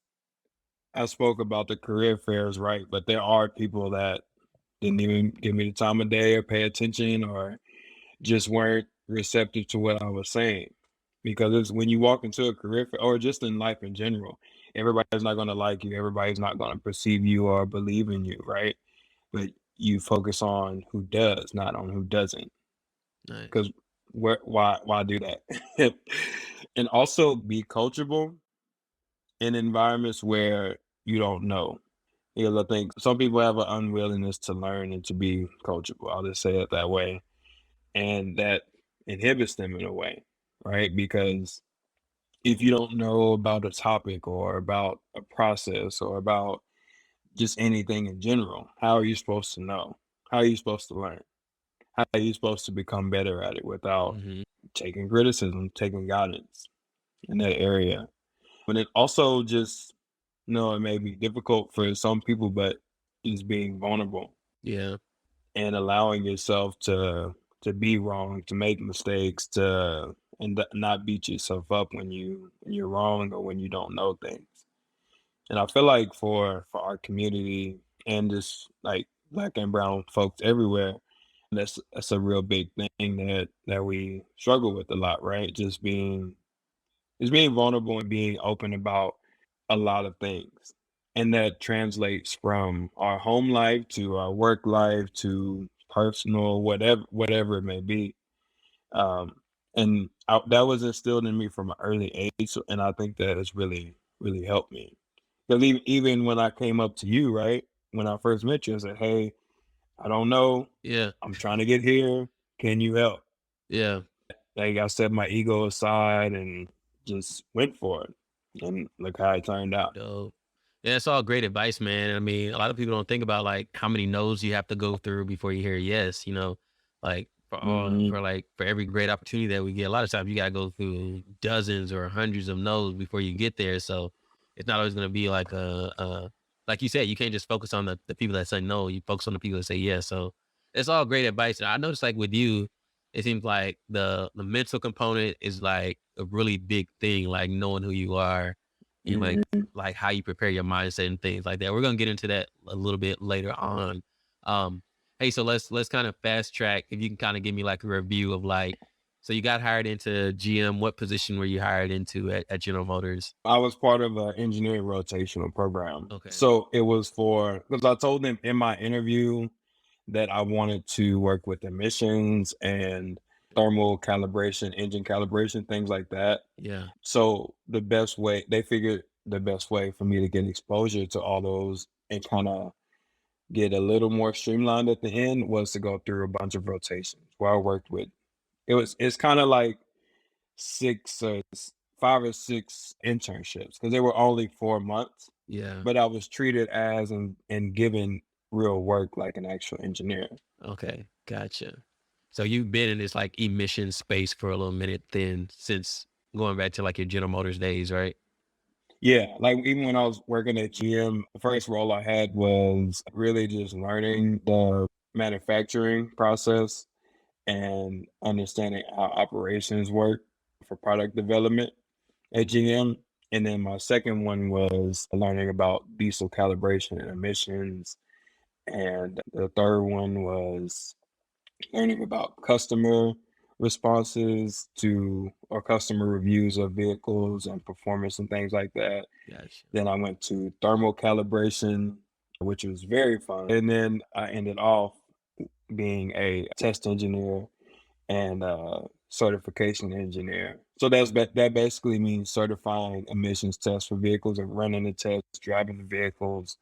I spoke about the career fairs, right? But there are people that didn't even give me the time of day or pay attention or just weren't receptive to what I was saying. Because it's when you walk into a career fair or just in life in general, everybody's not going to like you. Everybody's not going to perceive you or believe in you, right? But you focus on who does, not on who doesn't.
Nice.
Because why do that? And also be coachable in environments where you don't know. Because I think some people have an unwillingness to learn and to be coachable. I'll just say it that way. And that inhibits them in a way, right? Because if you don't know about a topic or about a process or about just anything in general, how are you supposed to know? How are you supposed to learn? How are you supposed to become better at it without
Hmm.
taking criticism, taking guidance in that area? And it also just, it may be difficult for some people, but just being vulnerable
Yeah.
and allowing yourself to be wrong, to make mistakes, to not beat yourself up when you're wrong or when you don't know things. And I feel like for our community and just like black and brown folks everywhere, that's a real big thing that we struggle with a lot, right? Just being vulnerable and being open about a lot of things. And that translates from our home life to our work life to personal, whatever it may be. That was instilled in me from an early age, and I think that has really helped me. Because even when I came up to you, right, when I first met you, I said, "Hey, I don't know.
Yeah.
I'm trying to get here. Can you help?"
Yeah.
Like I set my ego aside and just went for it, and look how it turned out.
Dope. Yeah, it's all great advice, man. I mean, a lot of people don't think about like how many no's you have to go through before you hear yes. Like
Mhm.
for every great opportunity that we get, a lot of times you gotta go through dozens or hundreds of no's before you get there. So it's not always gonna be like like you said, you can't just focus on the people that say no. You focus on the people that say yes. So it's all great advice. And I noticed like with you, it seems like the mental component is like a really big thing, like knowing who you are and
Mhm.
like how you prepare your mindset and things like that. We're gonna get into that a little bit later on. Um, hey, so let's kind of fast track. If you can kind of give me like a review of like, so you got hired into GM. What position were you hired into at General Motors?
I was part of an engineering rotational program.
Okay.
So it was for because I told them in my interview that I wanted to work with emissions and thermal calibration, engine calibration, things like that.
Yeah.
So the best way they figured the best way for me to get exposure to all those and kind of get a little more streamlined at the end was to go through a bunch of rotations where I worked with it's kind of like 5 or 6 internships because they were only 4 months,
Yeah.
but I was treated as and given real work like an actual engineer.
Okay. Gotcha. So you've been in this like emission space for a little minute then since going back to like your General Motors days, right?
Yeah, like even when I was working at GM, the first role I had was really just learning the manufacturing process and understanding how operations work for product development at GM. And then my second one was learning about diesel calibration and emissions. And the third one was learning about customer responses to or customer reviews of vehicles and performance and things like that.
Gotcha.
Then I went to thermal calibration, which was very fun. And then I ended off being a test engineer and certification engineer. So that basically means certifying emissions tests for vehicles and running the tests, driving the vehicles,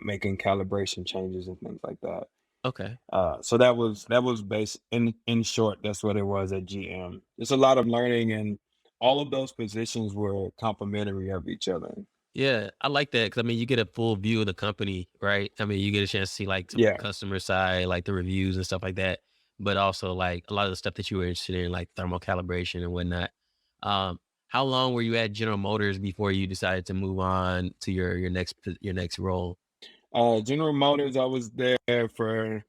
making calibration changes and things like that.
Okay.
So that was base in short. That's what it was at GM. It's a lot of learning, and all of those positions were complementary of each other.
Yeah, I like that because I mean, you get a full view of the company, right? I mean, you get a chance to see like some of the
Yeah.
customer side, like the reviews and stuff like that, but also like a lot of the stuff that you were interested in, like thermal calibration and whatnot. Um, how long were you at General Motors before you decided to move on to your next role?
General Motors, I was there for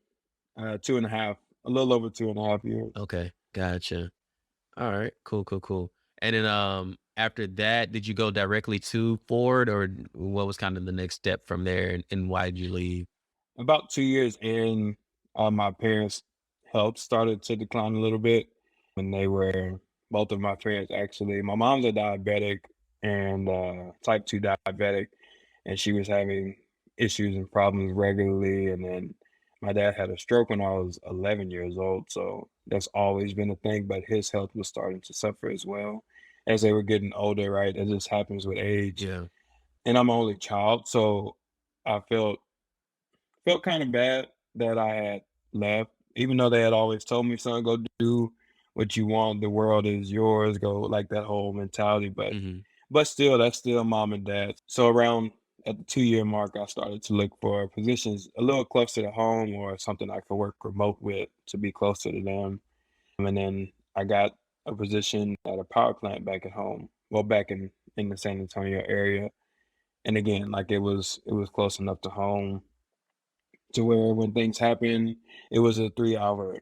2.5, a little over 2.5 years.
Okay, gotcha. All right, cool, cool, cool. And then after that, did you go directly to Ford, or what was kind of the next step from there, and why did you leave?
About 2 years in, my parents' health started to decline a little bit when they were both of my parents actually. My mom's a diabetic and type 2 diabetic, and she was having issues and problems regularly. And then my dad had a stroke when I was 11 years old. So that's always been a thing, but his health was starting to suffer as well as they were getting older, right? It just happens with age.
Yeah,
And I'm an only child. So I felt kind of bad that I had left, even though they had always told me, son, go do what you want. The world is yours. Go like that whole mentality.
hmm,
But still, that's still mom and dad. So around at the 2 year mark, I started to look for positions a little closer to home or something I could work remote with to be closer to them. And then I got a position at a power plant back at home. Well, back in the San Antonio area. And again, like it was close enough to home to where when things happen, it was a 3 hour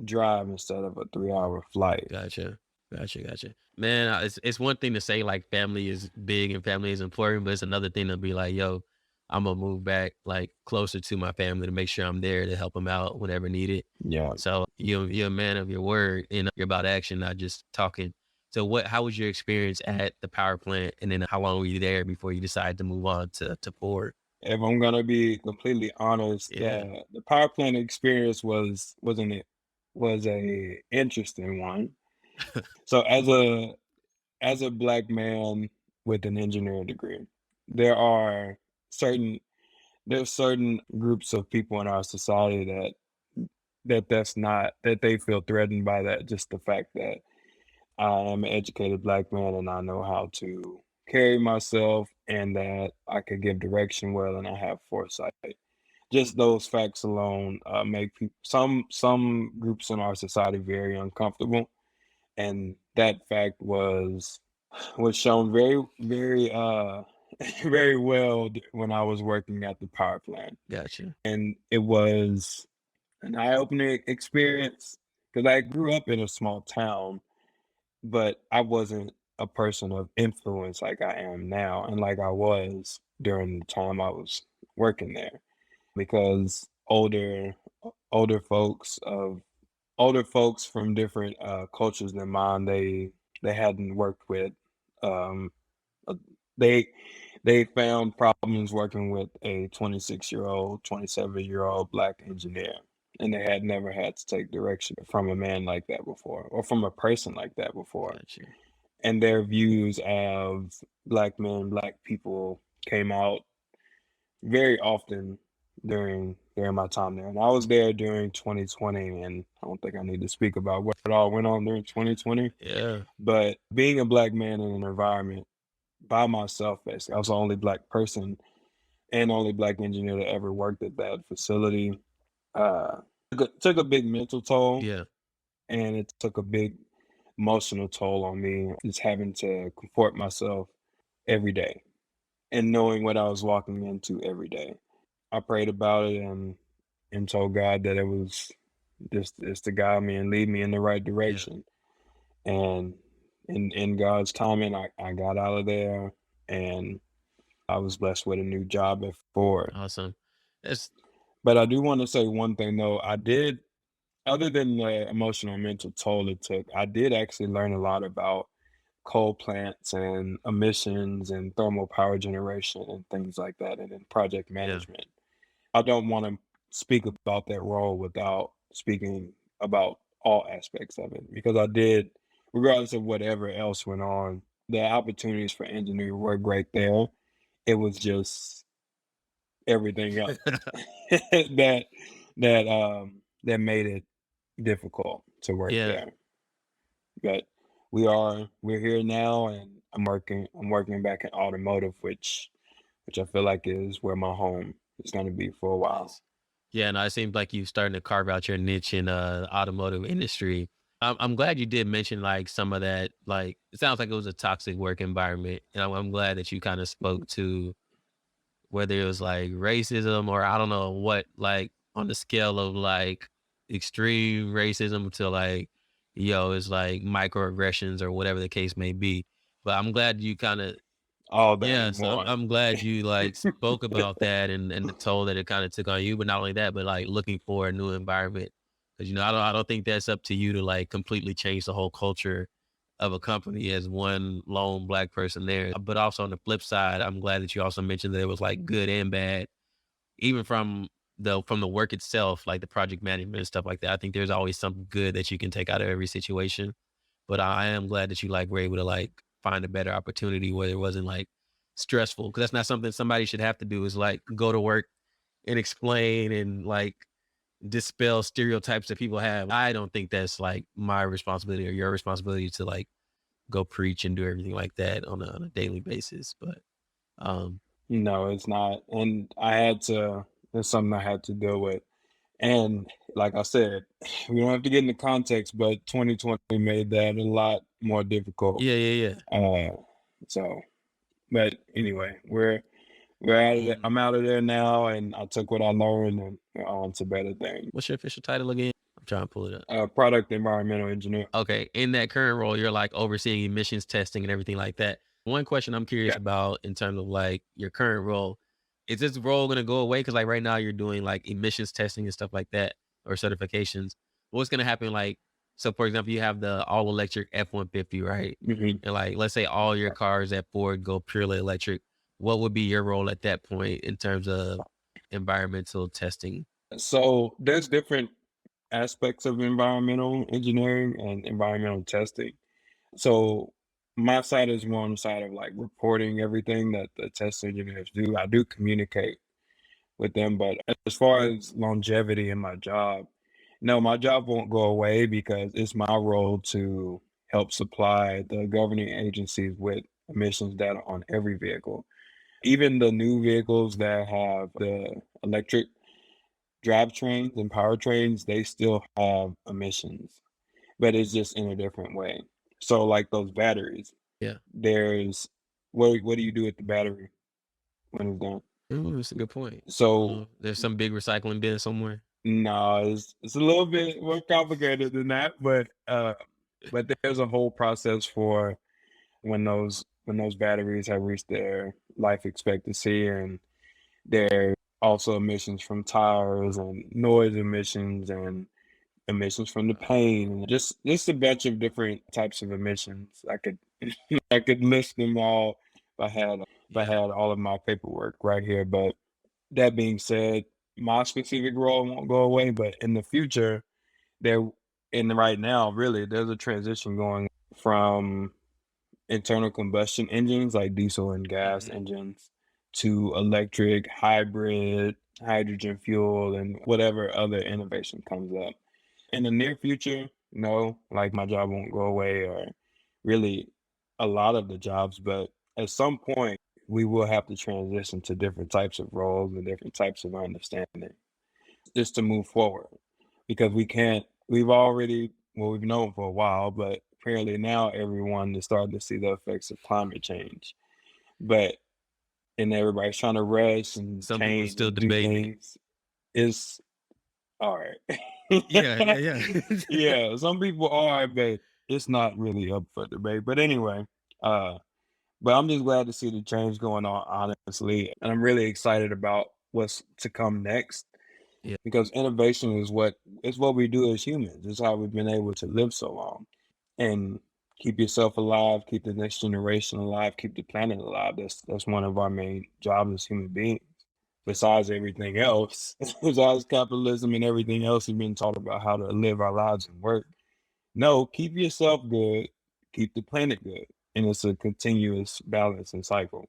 drive instead of a 3 hour flight.
gotcha, gotcha. Man, it's one thing to say like family is big and family is important, but it's another thing to be like, yo, I'm gonna move back like closer to my family to make sure I'm there to help them out whenever needed.
Yeah.
So you're a man of your word, and you're about action, not just talking. So how was your experience at the power plant, and then how long were you there before you decided to move on to Ford?
If I'm gonna be completely honest,
Yeah.
the power plant experience was a interesting one. So as a black man with an engineering degree, there are certain there's certain groups of people in our society that's not that they feel threatened by that, just the fact that I am an educated black man and I know how to carry myself and that I can give direction well and I have foresight. Just those facts alone make some groups in our society very uncomfortable, and that fact was shown very very well when I was working at the power plant,
Gotcha.
and it was an eye-opening experience because I grew up in a small town but I wasn't a person of influence like I am now and like I was during the time I was working there because older folks of older folks from different cultures than mine they hadn't worked with um uh, they they found problems working with a 26-year-old 27-year-old black engineer and they had never had to take direction from a man like that before or from a person like that before
Gotcha.
and their views of black men, black people came out very often during my time there. And I was there during 2020, and I don't think I need to speak about what all went on during 2020.
Yeah.
But being a black man in an environment by myself, basically, I was the only black person and only black engineer that ever worked at that facility. Took a big mental toll,
Yeah.
and it took a big emotional toll on me, just having to comport myself every day and knowing what I was walking into every day. I prayed about it and told God that it was just to guide me and lead me in the right
Yeah.
direction. And in God's timing, I got out of there and I was blessed with a new job at Ford.
Awesome. That's
But I do want to say one thing though. I did, other than the emotional and mental toll it took, I did actually learn a lot about coal plants and emissions and thermal power generation and things like that, and then project
yeah.
management. I don't want to speak about that role without speaking about all aspects of it because I did, regardless of whatever else went on, the opportunities for engineering were great there. It was just everything else that that made it difficult to work
Yeah.
there. But we're here now, and I'm working back in automotive, which I feel like is where my home is going to be for a while.
Nice. Yeah, no, it seems like you starting to carve out your niche in automotive industry. I'm glad you did mention like some of that. Like, it sounds like it was a toxic work environment, and I'm glad that you kind of spoke to whether it was like racism or I don't know what, like on the scale of like extreme racism to like, it's like microaggressions or whatever the case may be. But I'm glad you kind of
All that
yeah,
and
so I'm
more.
I'm glad you, like, spoke about that and the toll that it kinda took on you, but not only that, but, like, looking for a new environment, because I don't think that's up to you to, like, completely change the whole culture of a company as one lone black person there, but also on the flip side, I'm glad that you also mentioned that it was, like, good and bad, even from the work itself, like the project management and stuff like that. I think there's always something good that you can take out of every situation. But I am glad that you like were able to like find a better opportunity where it wasn't like stressful. Cause that's not something somebody should have to do is like go to work and explain and like dispel stereotypes that people have. I don't think that's like my responsibility or your responsibility to like go preach and do everything like that on a daily basis. But um
No, it's not. And it's something I had to deal with. And like I said, we don't have to get into context, but 2020 made that a lot more difficult.
yeah, yeah, yeah.
Uh, so, but anyway, we're out of there.
Mm.
I'm out of there now, and I took what I learned and we're on to better things.
What's your official title again? I'm trying to pull it up.
Product environmental engineer.
Okay, in that current role, you're like overseeing emissions testing and everything like that. One question I'm curious
Yeah.
about in terms of like your current role, is this role going to go away? Because like right now you're doing like emissions testing and stuff like that or certifications. What's going to happen? Like, so for example, you have the all electric F-150, right?
hmm
And like, let's say all your cars at Ford go purely electric. What would be your role at that point in terms of environmental testing?
So there's different aspects of environmental engineering and environmental testing. So my side is more on the side of like reporting everything that the test engineers do. I do communicate with them, but as far as longevity in my job, no, my job won't go away because it's my role to help supply the governing agencies with emissions data on every vehicle. Even the new vehicles that have the electric drivetrains and powertrains, they still have emissions, but it's just in a different way. So like those batteries,
Yeah.
there's what do you do with the battery when it's done?
Ooh, that's a good point. I don't
So
know. There's some big recycling bin somewhere.
no, it's a little bit more complicated than that, but there's a whole process for when those batteries have reached their life expectancy, and there are also emissions from tires and noise emissions and emissions from the paint and just a bunch of different types of emissions. I could I could list them all if I had
Yeah.
all of my paperwork right here. But that being said, my specific role won't go away, but in the future, there in the right now, really, there's a transition going from internal combustion engines like diesel and gas
Mhm.
engines to electric, hybrid, hydrogen fuel, and whatever other innovation comes up. In the near future, no, like my job won't go away or really a lot of the jobs, but at some point we will have to transition to different types of roles and different types of understanding just to move forward because we've already, well, we've known for a while, but apparently now everyone is starting to see the effects of climate change. But and everybody's trying to rush and
Some people
change
still
and do
debate.
things. It's all right.
Yeah, yeah, yeah.
Yeah, some people are, but it's not really up for debate. But anyway, uh, but I'm just glad to see the change going on, honestly. And I'm really excited about what's to come next
Yeah.
because innovation is what we do as humans. It's how we've been able to live so long and keep yourself alive, keep the next generation alive, keep the planet alive. That's one of our main jobs as human beings. Besides everything else, besides capitalism and everything else we've been taught about how to live our lives and work. No, keep yourself good, keep the planet good. And it's a continuous balance and cycle.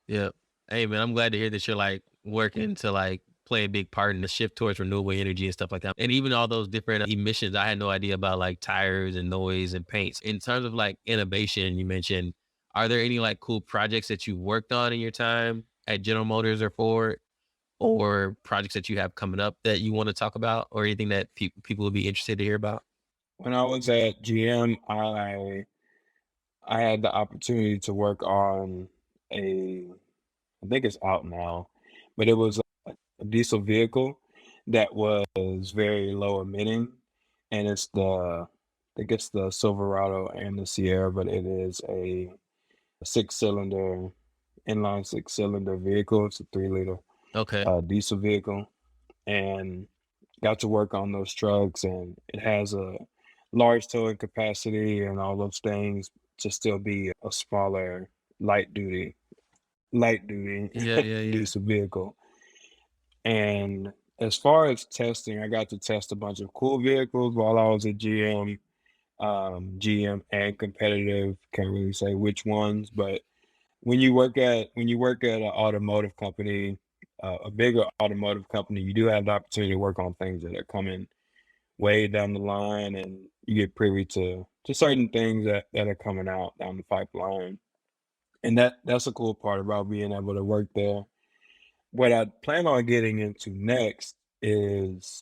Yeah. Hey man, I'm glad to hear that you're like working to like play a big part in the shift towards renewable energy and stuff like that. And even all those different emissions, I had no idea about like tires and noise and paints. In terms of like innovation, you mentioned, are there any like cool projects that you worked on in your time at General Motors or Ford, or projects that you have coming up that you want to talk about, or anything that people would be interested to hear about?
When I was at GM, I had the opportunity to work on a I think it's out now, but it was a diesel vehicle that was very low emitting, and it's I think it's the Silverado and the Sierra, but it is a six-cylinder inline six-cylinder vehicle. It's a 3-liter
Okay.
diesel vehicle, and got to work on those trucks, and it has a large towing capacity and all those things to still be a smaller light duty light duty
Yeah, yeah, yeah.
diesel vehicle. And as far as testing, I got to test a bunch of cool vehicles while I was at GM. GM and competitive, can't really say which ones, but when you work at an automotive company, a bigger automotive company, you do have the opportunity to work on things that are coming way down the line, and you get privy to certain things that are coming out down the pipeline. And that's a cool part about being able to work there. What I plan on getting into next is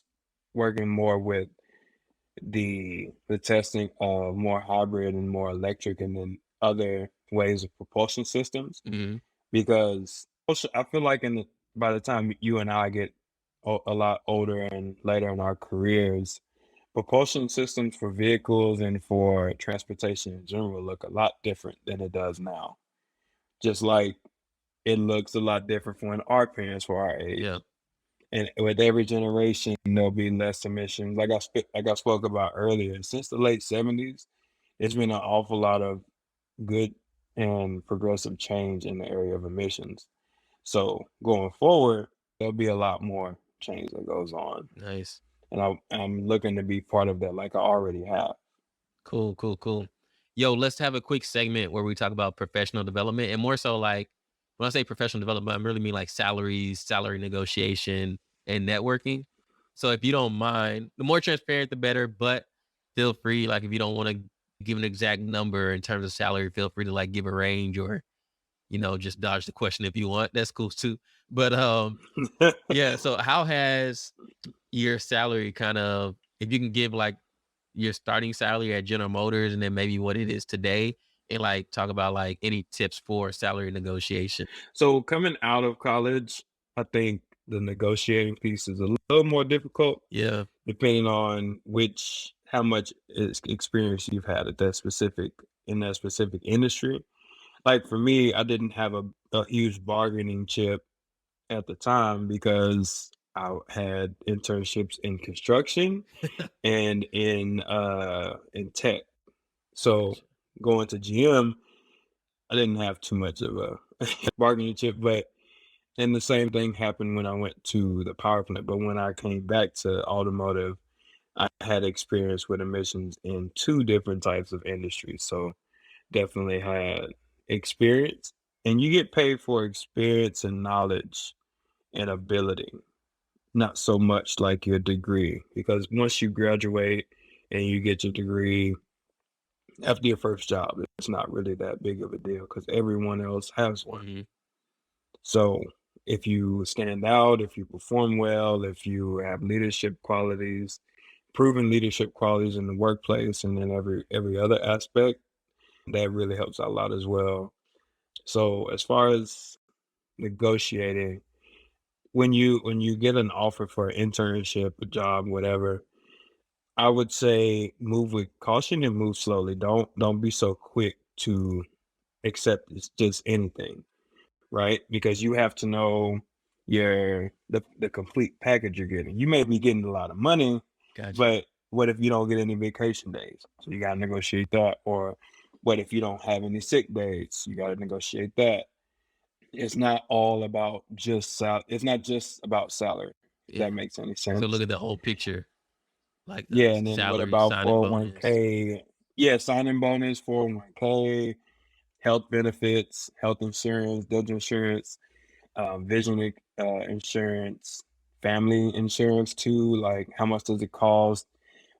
working more with the testing of more hybrid and more electric and then other ways of propulsion systems
Hmm.
because I feel like by the time you and I get a lot older and later in our careers, propulsion systems for vehicles and for transportation in general look a lot different than it does now. Just like it looks a lot different for when our parents were our age.
Yeah.
And with every generation, there'll be less emissions. Like I spoke about earlier, since the late '70s, it's been an awful lot of good and progressive change in the area of emissions. So going forward, there'll be a lot more change that goes on,
Nice.
and I'm looking to be part of that, like I already have.
Cool, cool, cool. Yo, let's have a quick segment where we talk about professional development, and more so like when I say professional development, I really mean like salaries, salary negotiation, and networking. So if you don't mind, the more transparent, the better, but feel free, like if you don't want to give an exact number in terms of salary, feel free to like give a range or, just dodge the question if you want. That's cool too. But yeah, so how has your salary kind of, if you can give like your starting salary at General Motors and then maybe what it is today, and like talk about like any tips for salary negotiation.
So coming out of college, I think the negotiating piece is a little more difficult
Yeah.
depending on how much experience you've had at that specific industry. Like for me, I didn't have a huge bargaining chip at the time because I had internships in construction and in tech. So
Gotcha.
going to GM, I didn't have too much of a bargaining chip, but and the same thing happened when I went to the power plant. But when I came back to automotive, I had experience with emissions in two different types of industries. So definitely had experience, and you get paid for experience and knowledge and ability, not so much like your degree. Because once you graduate and you get your degree after your first job, it's not really that big of a deal because everyone else has one.
Hmm.
So if you stand out, if you perform well, if you have leadership qualities, proven leadership qualities in the workplace and in every other aspect, that really helps out a lot as well. So as far as negotiating, when you get an offer for an internship, a job, whatever, I would say move with caution and move slowly. Don't be so quick to accept just anything, right? Because you have to know the complete package you're getting. You may be getting a lot of money,
Gotcha.
but what if you don't get any vacation days? So you gotta negotiate that. Or what if you don't have any sick days? You gotta negotiate that. It's not all about just it's not just about salary, if
Yeah.
that makes any
So
sense.
look at the whole picture, like
Yeah, and then what
salary,
about
signing bonus.
401k? Yeah, signing bonus, 401k, health benefits, health insurance, dental insurance, vision insurance, family insurance too. Like, how much does it cost?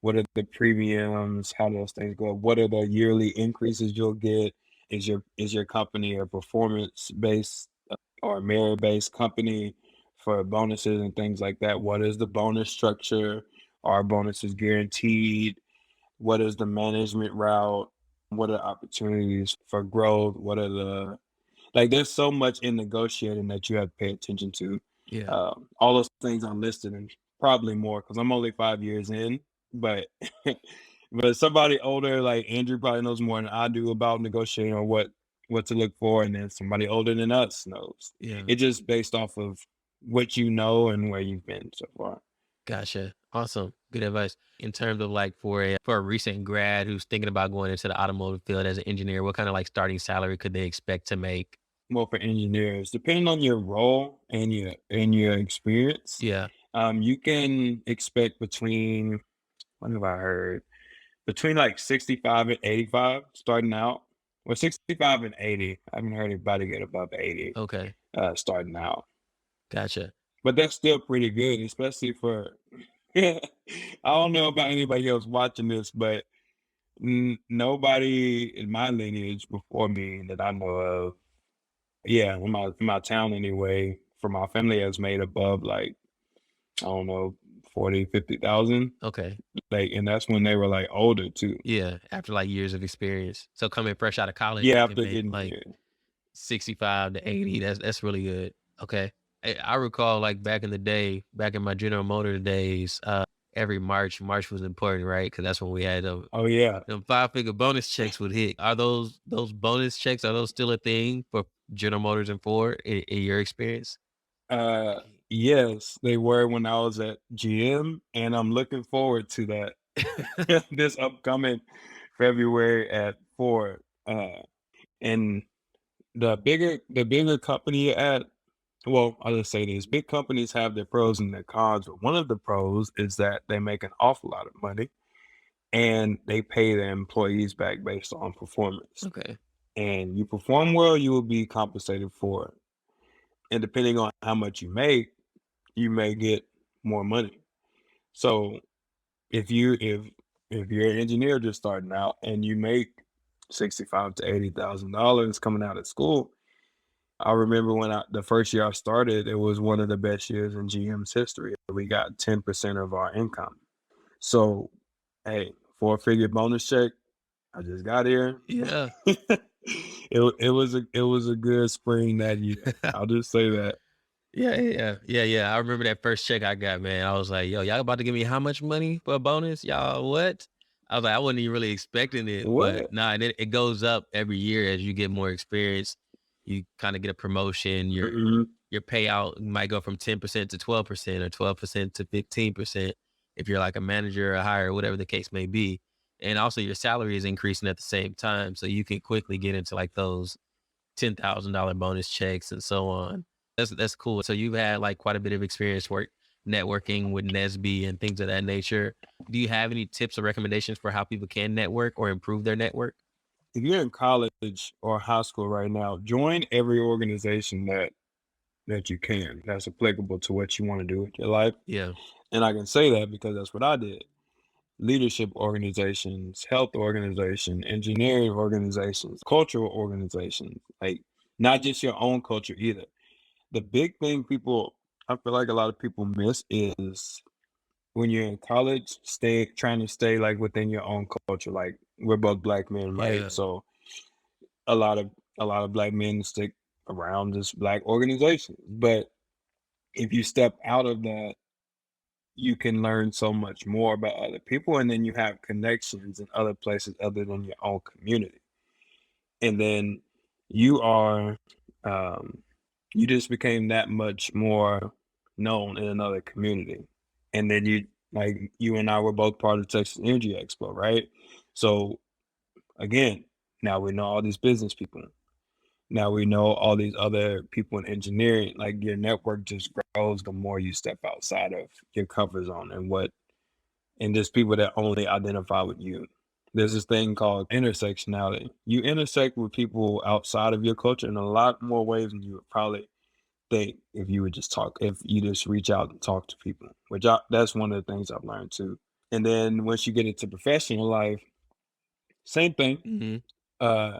What are the premiums? How do those things go? What are the yearly increases you'll get? Is your company a performance based or merit based company for bonuses and things like that? What is the bonus structure? Are bonuses guaranteed? What is the management route? What are opportunities for growth? What are the like, there's so much in negotiating that you have to pay attention to.
Yeah.
All those things I'm listed and probably more because I'm only 5 years in, but but somebody older like Andrew probably knows more than I do about negotiating or what to look for, and then somebody older than us knows.
Yeah.
It's just based off of what you know and where you've been so far.
Gotcha. Awesome. Good advice. In terms of like for a recent grad who's thinking about going into the automotive field as an engineer, what kind of like starting salary could they expect to make?
Well, for engineers, depending on your role and your experience,
Yeah.
you can expect between what have I heard? Between like 65 and 85 starting out. Well, 65 and 80. I haven't heard anybody get above 80
Okay.
starting out.
Gotcha.
But that's still pretty good, especially for I don't know about anybody else watching this, but nobody in my lineage before me that I know of, yeah, in my town anyway, for my family has made above like, I don't know, 40, 50,000.
Okay.
Like, and that's when they were like older too.
Yeah. After like years of experience. So coming fresh out of college,
Yeah,
they can
after
make
getting
like
here.
65 to 80. That's really good. Okay. I recall like back in the day, back in my General Motors days, every March was important, right? Because that's when we had
Oh yeah.
them 5-figure bonus checks would hit. Are those bonus checks, are those still a thing for General Motors and Ford in your experience?
Uh yes, they were when I was at GM, and I'm looking forward to that this upcoming February at Ford. And the bigger company you're at, well, I'll just say this, big companies have their pros and their cons, but one of the pros is that they make an awful lot of money and they pay their employees back based on performance.
Okay.
And you perform well, you will be compensated for it. And depending on how much you make, you may get more money. So if you're an engineer just starting out and you make 65 to $80,000 coming out of school, I remember when the first year I started, it was one of the best years in GM's history. We got 10% of our income. So, hey, 4-figure bonus check. I just got here.
Yeah.
It was a good spring that year. I'll just say that.
Yeah. I remember that first check I got, man. I was like, yo, y'all about to give me how much money for a bonus? Y'all what? I was like, I wasn't even really expecting it, but
What?
nah, and it goes up every year as you get more experience. You kind of get a promotion.
Mhm.
Your payout might go from 10% to 12% or 12% to 15% if you're like a manager or higher, whatever the case may be. And also your salary is increasing at the same time. So you can quickly get into like those $10,000 bonus checks and so on. That's cool. So you've had like quite a bit of experience networking with Nesby and things of that nature. Do you have any tips or recommendations for how people can network or improve their network?
if you're in college or high school right now, join every organization that you can that's applicable to what you want to do with your life.
Yeah.
And I can say that because that's what I did. Leadership organizations, health organizations, engineering organizations, cultural organizations, like not just your own culture either. The big thing people I feel like a lot of people miss is when you're in college, stay trying to stay like within your own culture. Like we're both black men, right?
Yeah.
So a lot of a lot of black men stick around this black organization. But if you step out of that, you can learn so much more about other people and then you have connections in other places other than your own community. And then you are um you just became that much more known in another community. And then you and I were both part of Texas Energy Expo, right? So again, now we know all these business people. Now we know all these other people in engineering. Like your network just grows the more you step outside of your comfort zone and just people that only identify with you. There's this thing called intersectionality. You intersect with people outside of your culture in a lot more ways than you would probably think if you would just talk, if you just reach out and talk to people, that's one of the things I've learned too. And then once you get into professional life, same thing.
Hmm.
Uh,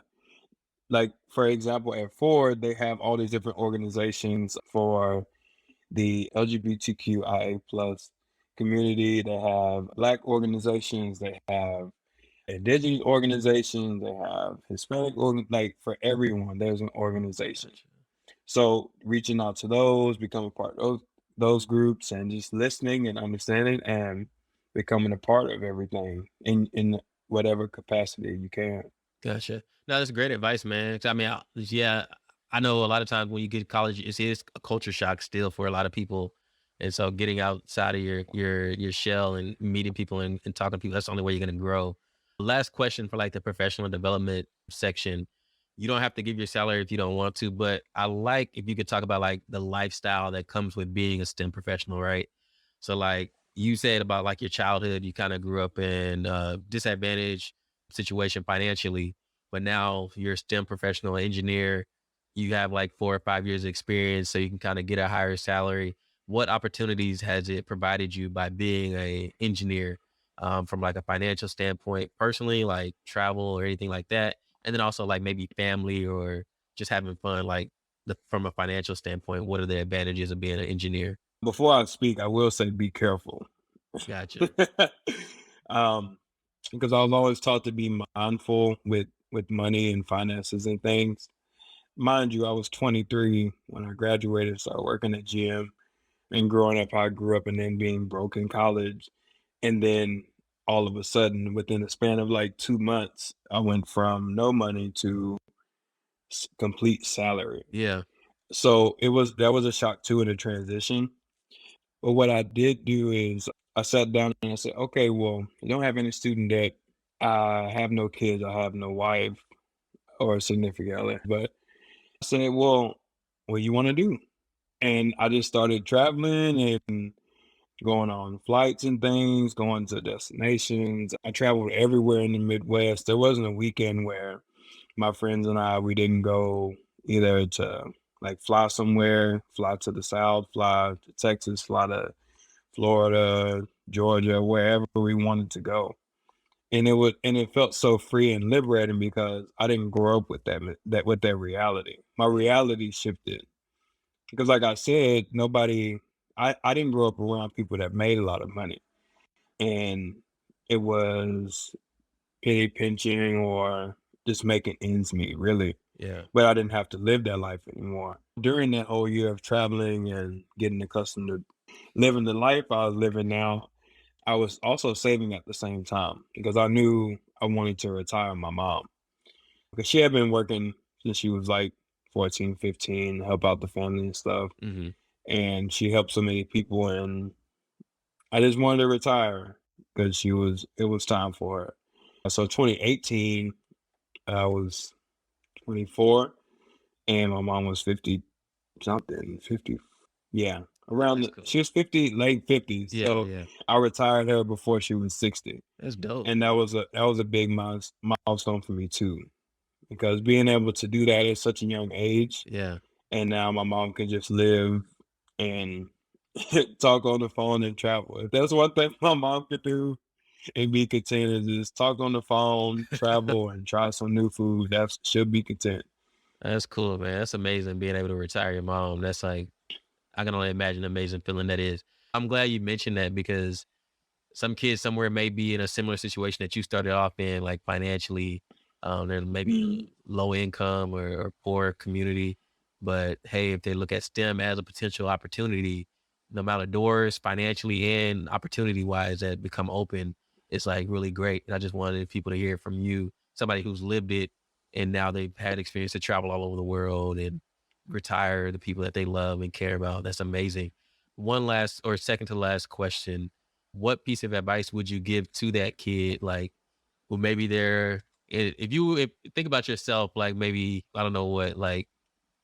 like for example, at Ford, they have all these different organizations for the LGBTQIA plus community. They have black organizations. They have indigenous organizations. They have Hispanic like for everyone. There's an organization.
Gotcha.
So reaching out to those, becoming a part of those groups, and just listening and understanding and becoming a part of everything in whatever capacity you can.
Gotcha. No, that's great advice, man. 'Cause I mean, yeah, I know a lot of times when you get to college, it is a culture shock still for a lot of people, and so getting outside of your shell and meeting people and talking to people, that's the only way you're gonna grow. Last question for like the professional development section. You don't have to give your salary if you don't want to, but I like if you could talk about like the lifestyle that comes with being a STEM professional, right? So like you said about like your childhood, you kind of grew up in disadvantaged situation financially, but now you're a STEM professional engineer. You have like 4 or 5 years of experience, so you can kind of get a higher salary. What opportunities has it provided you by being a engineer, from like a financial standpoint, personally, like travel or anything like that, and then also like maybe family or just having fun, like from a financial standpoint, what are the advantages of being an engineer?
Before I speak, I will say be careful.
Gotcha.
um, because I was always taught to be mindful with money and finances and things. Mind you, I was 23 when I graduated, started working at GM, and growing up how I grew up, and then being broke in college, and then all of a sudden, within a span of like 2 months, I went from no money to complete salary.
Yeah.
So that was a shock too in the transition. But what I did do is I sat down and I said, okay, well, I don't have any student debt. I have no kids. I have no wife or a significant other. But I said, well, what do you want to do? And I just started traveling and going on flights and things, going to destinations. I traveled everywhere in the Midwest. There wasn't a weekend where my friends and we didn't go either to like fly somewhere, fly to the South, fly to Texas, fly to Florida, Georgia, wherever we wanted to go. And it felt so free and liberating because I didn't grow up with that reality. My reality shifted because like I said, I didn't grow up around people that made a lot of money. And it was penny pinching or just making ends meet, really.
Yeah.
But I didn't have to live that life anymore. During that whole year of traveling and getting accustomed to living the life I was living now, I was also saving at the same time because I knew I wanted to retire my mom because she had been working since she was like 14, 15, help out the family and stuff.
Hmm.
And she helped so many people. And I just wanted to retire because it was time for her. So 2018, I was 24 and my mom was 50 something, 50. Yeah.
That's
She
cool.
was 50, late 50s.
Yeah.
So
Yeah.
I retired her before she was 60.
That's dope.
And that was a big milestone for me too. because being able to do that at such a young age,
Yeah,
and now my mom can just live and talk on the phone and travel. If there's one thing my mom could do and be content is just talk on the phone, travel, and try some new food. That should be content.
that's cool, man. That's amazing being able to retire your mom. That's like I can only imagine the amazing feeling that is. I'm glad you mentioned that because some kids somewhere may be in a similar situation that you started off in, like financially. They're maybe
Mhm.
low income or poor community. But hey, if they look at STEM as a potential opportunity, the amount of doors financially and opportunity wise that become open, it's like really great. And I just wanted people to hear from you, somebody who's lived it and now they've had experience to travel all over the world and retire the people that they love and care about. That's amazing. One last or second to last question, what piece of advice would you give to that kid? Like, well, maybe they're if think about yourself, like maybe I don't know what, like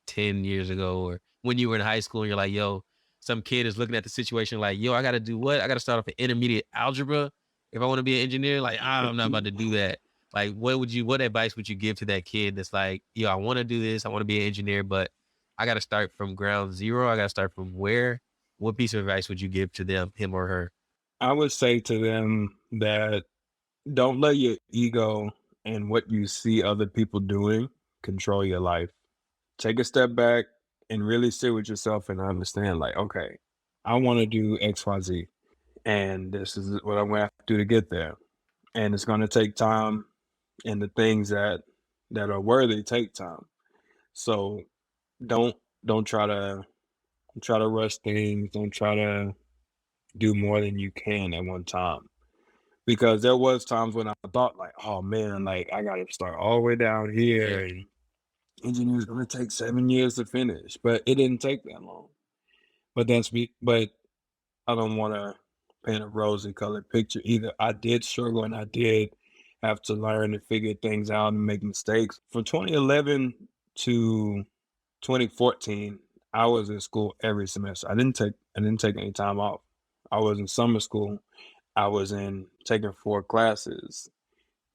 10 years ago, or when you were in high school, and you're like, yo, some kid is looking at the situation like, yo, I got to do what? I got to start off an intermediate algebra if I want to be an engineer. Like, I'm not about to do that. Like, what advice would you give to that kid that's like, yo, I want to do this, I want to be an engineer, but I got to start from ground zero. I got to start from where? What piece of advice would you give to them, him or her?
I would say to them that don't let your ego and what you see other people doing control your life. Take a step back and really sit with yourself and understand, like, okay, I want to do XYZ, and this is what I'm going to have to do to get there. And it's going to take time, and the things that are worthy take time. So don't don't try to rush things. Don't try to do more than you can at one time. Because there was times when I thought like, oh man, like I gotta start all the way down here
Yeah.
and engineering's gonna take 7 years to finish. But it didn't take that long. But I don't wanna paint a rosy colored picture either. I did struggle and I did have to learn and figure things out and make mistakes. From 2011 to 2014, I was in school every semester. I didn't take any time off. I was in summer school. I was in taking 4 classes.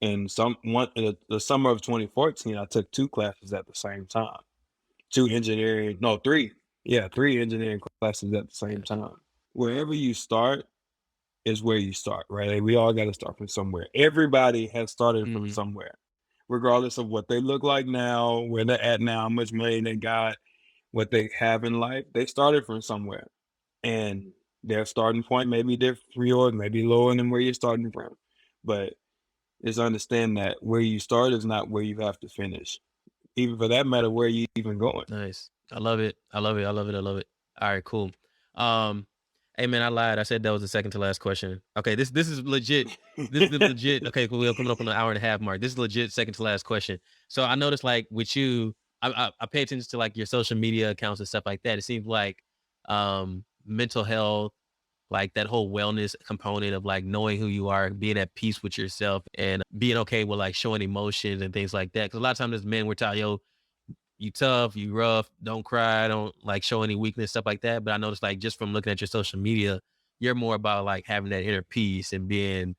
In the summer of 2014, I took 2 classes at the same time. 2 engineering no, 3. Yeah, 3 engineering classes at the same
Gotcha.
time. Wherever you start is where you start, right? Like, we all gotta start from somewhere. Everybody has started from
Mhm.
somewhere, regardless of what they look like now, where they're at now, how much money they got, what they have in life. They started from somewhere, and their starting point may be different for yours, maybe lower than where you're starting from. But is understand that where you start is not where you have to finish. Even for that matter, where you even going.
Nice. I love it. I love it. I love it. I love it. All right, cool. Um, hey man, I lied. I said that was the second to last question. Okay, this is legit. This is legit. Okay, cool. We're coming up on the hour and a half mark. This is legit second to last question. So I noticed like with you, I pay attention to like your social media accounts and stuff like that. It seems like mental health, like that whole wellness component of like knowing who you are, being at peace with yourself, and being okay with like showing emotions and things like that. Because a lot of times as men, we're taught, yo, you tough, you rough, don't cry, don't like show any weakness, stuff like that. But I noticed like just from looking at your social media, you're more about like having that inner peace and being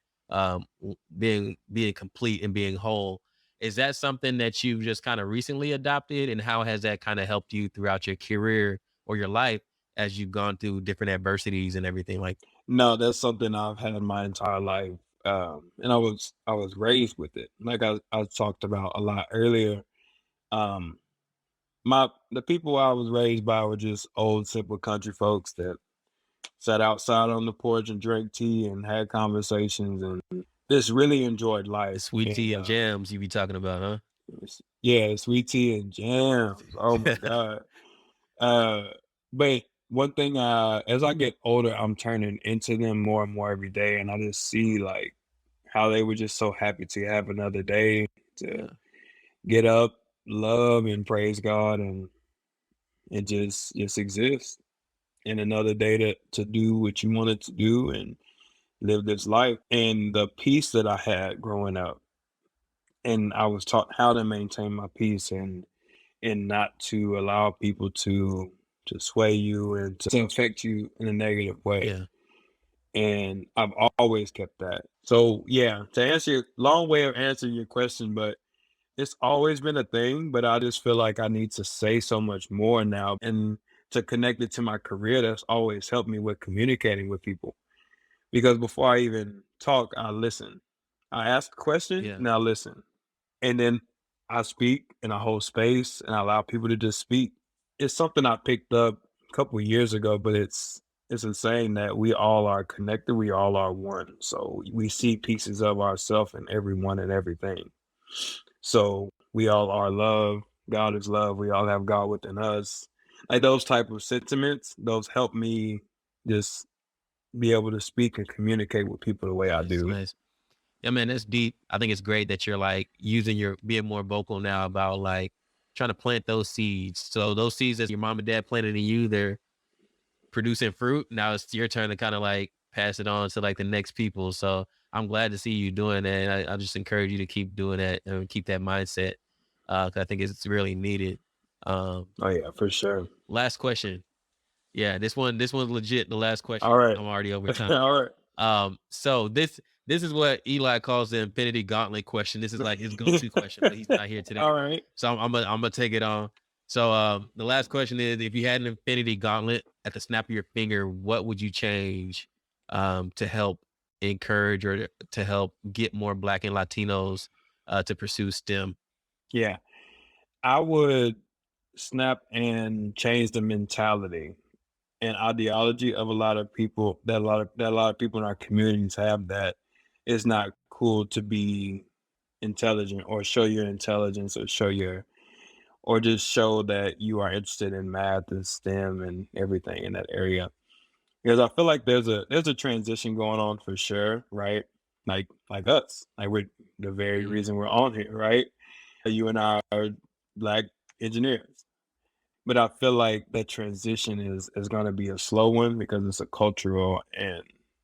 complete and being whole. Is that something that you've just kind of recently adopted? And how has that kind of helped you throughout your career or your life as you've gone through different adversities and everything like
No, that's something I've had my entire life. And I was raised with it. Like I talked about a lot earlier. Um the people I was raised by were just old simple country folks that sat outside on the porch and drank tea and had conversations and just really enjoyed
the
life.
sweet tea
And
and jams you be talking about, huh?
yeah, sweet tea and jams. Oh my God. Uh, but one thing, as I get older, I'm turning into them more and more every day, and I just see like how they were just so happy to have another day to
Yeah.
get up, love, and praise God, and just exist. And another day to do what you wanted to do and live this life. And the peace that I had growing up, and I was taught how to maintain my peace and not to allow people to sway you and to affect you in a negative way.
Yeah.
And I've always kept that. So yeah, to answer long way of answering your question, but It's always been a thing, but I just feel like I need to say so much more now. And to connect it to my career, that's always helped me with communicating with people. Because before I even talk, I listen. I ask a question
Yeah.
and I listen. And then I speak and I hold space and I allow people to just speak. It's something I picked up a couple of years ago, but it's insane that we all are connected. We all are one. So we see pieces of ourselves in everyone and everything. So we all are love. God is love. We all have God within us. Like those type of sentiments, those help me just be able to speak and communicate with people the way I
Nice,
do.
nice. Yeah, man, that's deep. I think it's great that you're like using your being more vocal now about like trying to plant those seeds. So those seeds that your mom and dad planted in you, they're producing fruit. Now it's your turn to kind of like pass it on to like the next people. So I'm glad to see you doing that. And I just encourage you to keep doing that and keep that mindset. 'Cause I think it's really needed. Um,
Oh yeah, for sure.
Last question. Yeah, this one's legit. The last
All
question.
right.
I'm already over time.
All right.
So this is what Eli calls the infinity gauntlet question. This is like his go-to question, but he's not here today.
All right.
So I'm gonna take it on. So the last question is, if you had an infinity gauntlet at the snap of your finger, what would you change to help encourage or to help get more Black and Latinos to pursue STEM?
Yeah. I would snap and change the mentality and ideology of a lot of people that a lot of people in our communities have, that it's not cool to be intelligent or show your intelligence or show your or just show that you are interested in math and STEM and everything in that area. Because I feel like there's a transition going on for sure, right? Like us. Like we're the very
Mhm.
reason we're on here, right? You and I are Black engineers. But I feel like that transition is gonna be a slow one because it's a cultural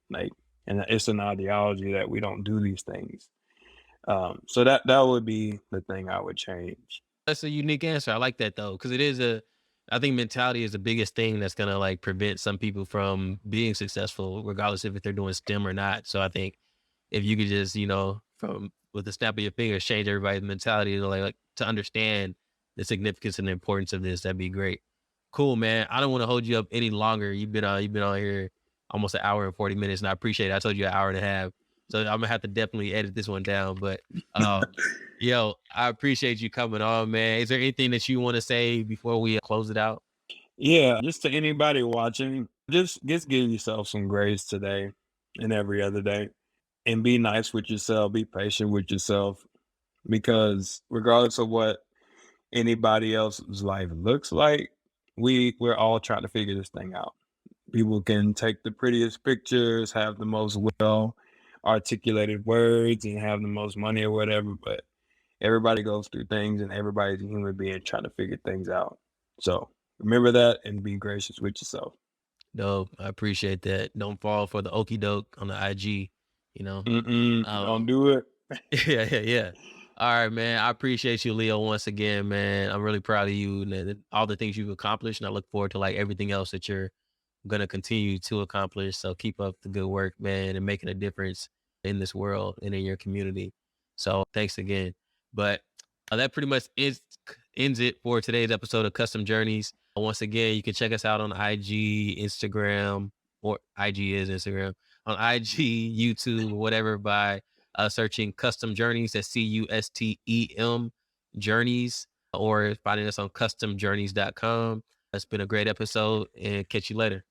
like and it's an ideology that we don't do these things. So that would be the thing I would change.
That's a unique answer. I like that though, because it is a. I think mentality is the biggest thing that's gonna like prevent some people from being successful, regardless if they're doing STEM or not. So I think if you could just, from with the snap of your fingers, change everybody's mentality to like to understand the significance and the importance of this, that'd be great. Cool, man. I don't want to hold you up any longer. You've been on here almost an hour and 40 minutes, and I appreciate it. I told you an hour and a half. So I'm gonna have to definitely edit this one down. But yo, I appreciate you coming on, man. Is there anything that you want to say before we close it out?
Yeah, just to anybody watching, just give yourself some grace today and every other day, and be nice with yourself, be patient with yourself, because regardless of what anybody else's life looks like, we're all trying to figure this thing out. People can take the prettiest pictures, have the most well articulated words, and have the most money or whatever, but everybody goes through things and everybody's a human being trying to figure things out. So remember that and be gracious with yourself.
No, I appreciate that. Don't fall for the okey doke on the IG, you know.
Mm-mm, don't
Um,
do it.
yeah, yeah, yeah. All right, man. I appreciate you, Leo, once again, man. I'm really proud of you and all the things you've accomplished, and I look forward to like everything else that you're gonna continue to accomplish. So keep up the good work, man, and making a difference in this world and in your community. So thanks again. But that pretty much ends it for today's episode of Custom Journeys. Once again, you can check us out on IG, Instagram, or IG is Instagram, on IG, YouTube, whatever, by searching Custom Journeys. That's CUSTEM Journeys, or finding us on customjourneys.com. It's been a great episode, and catch you later.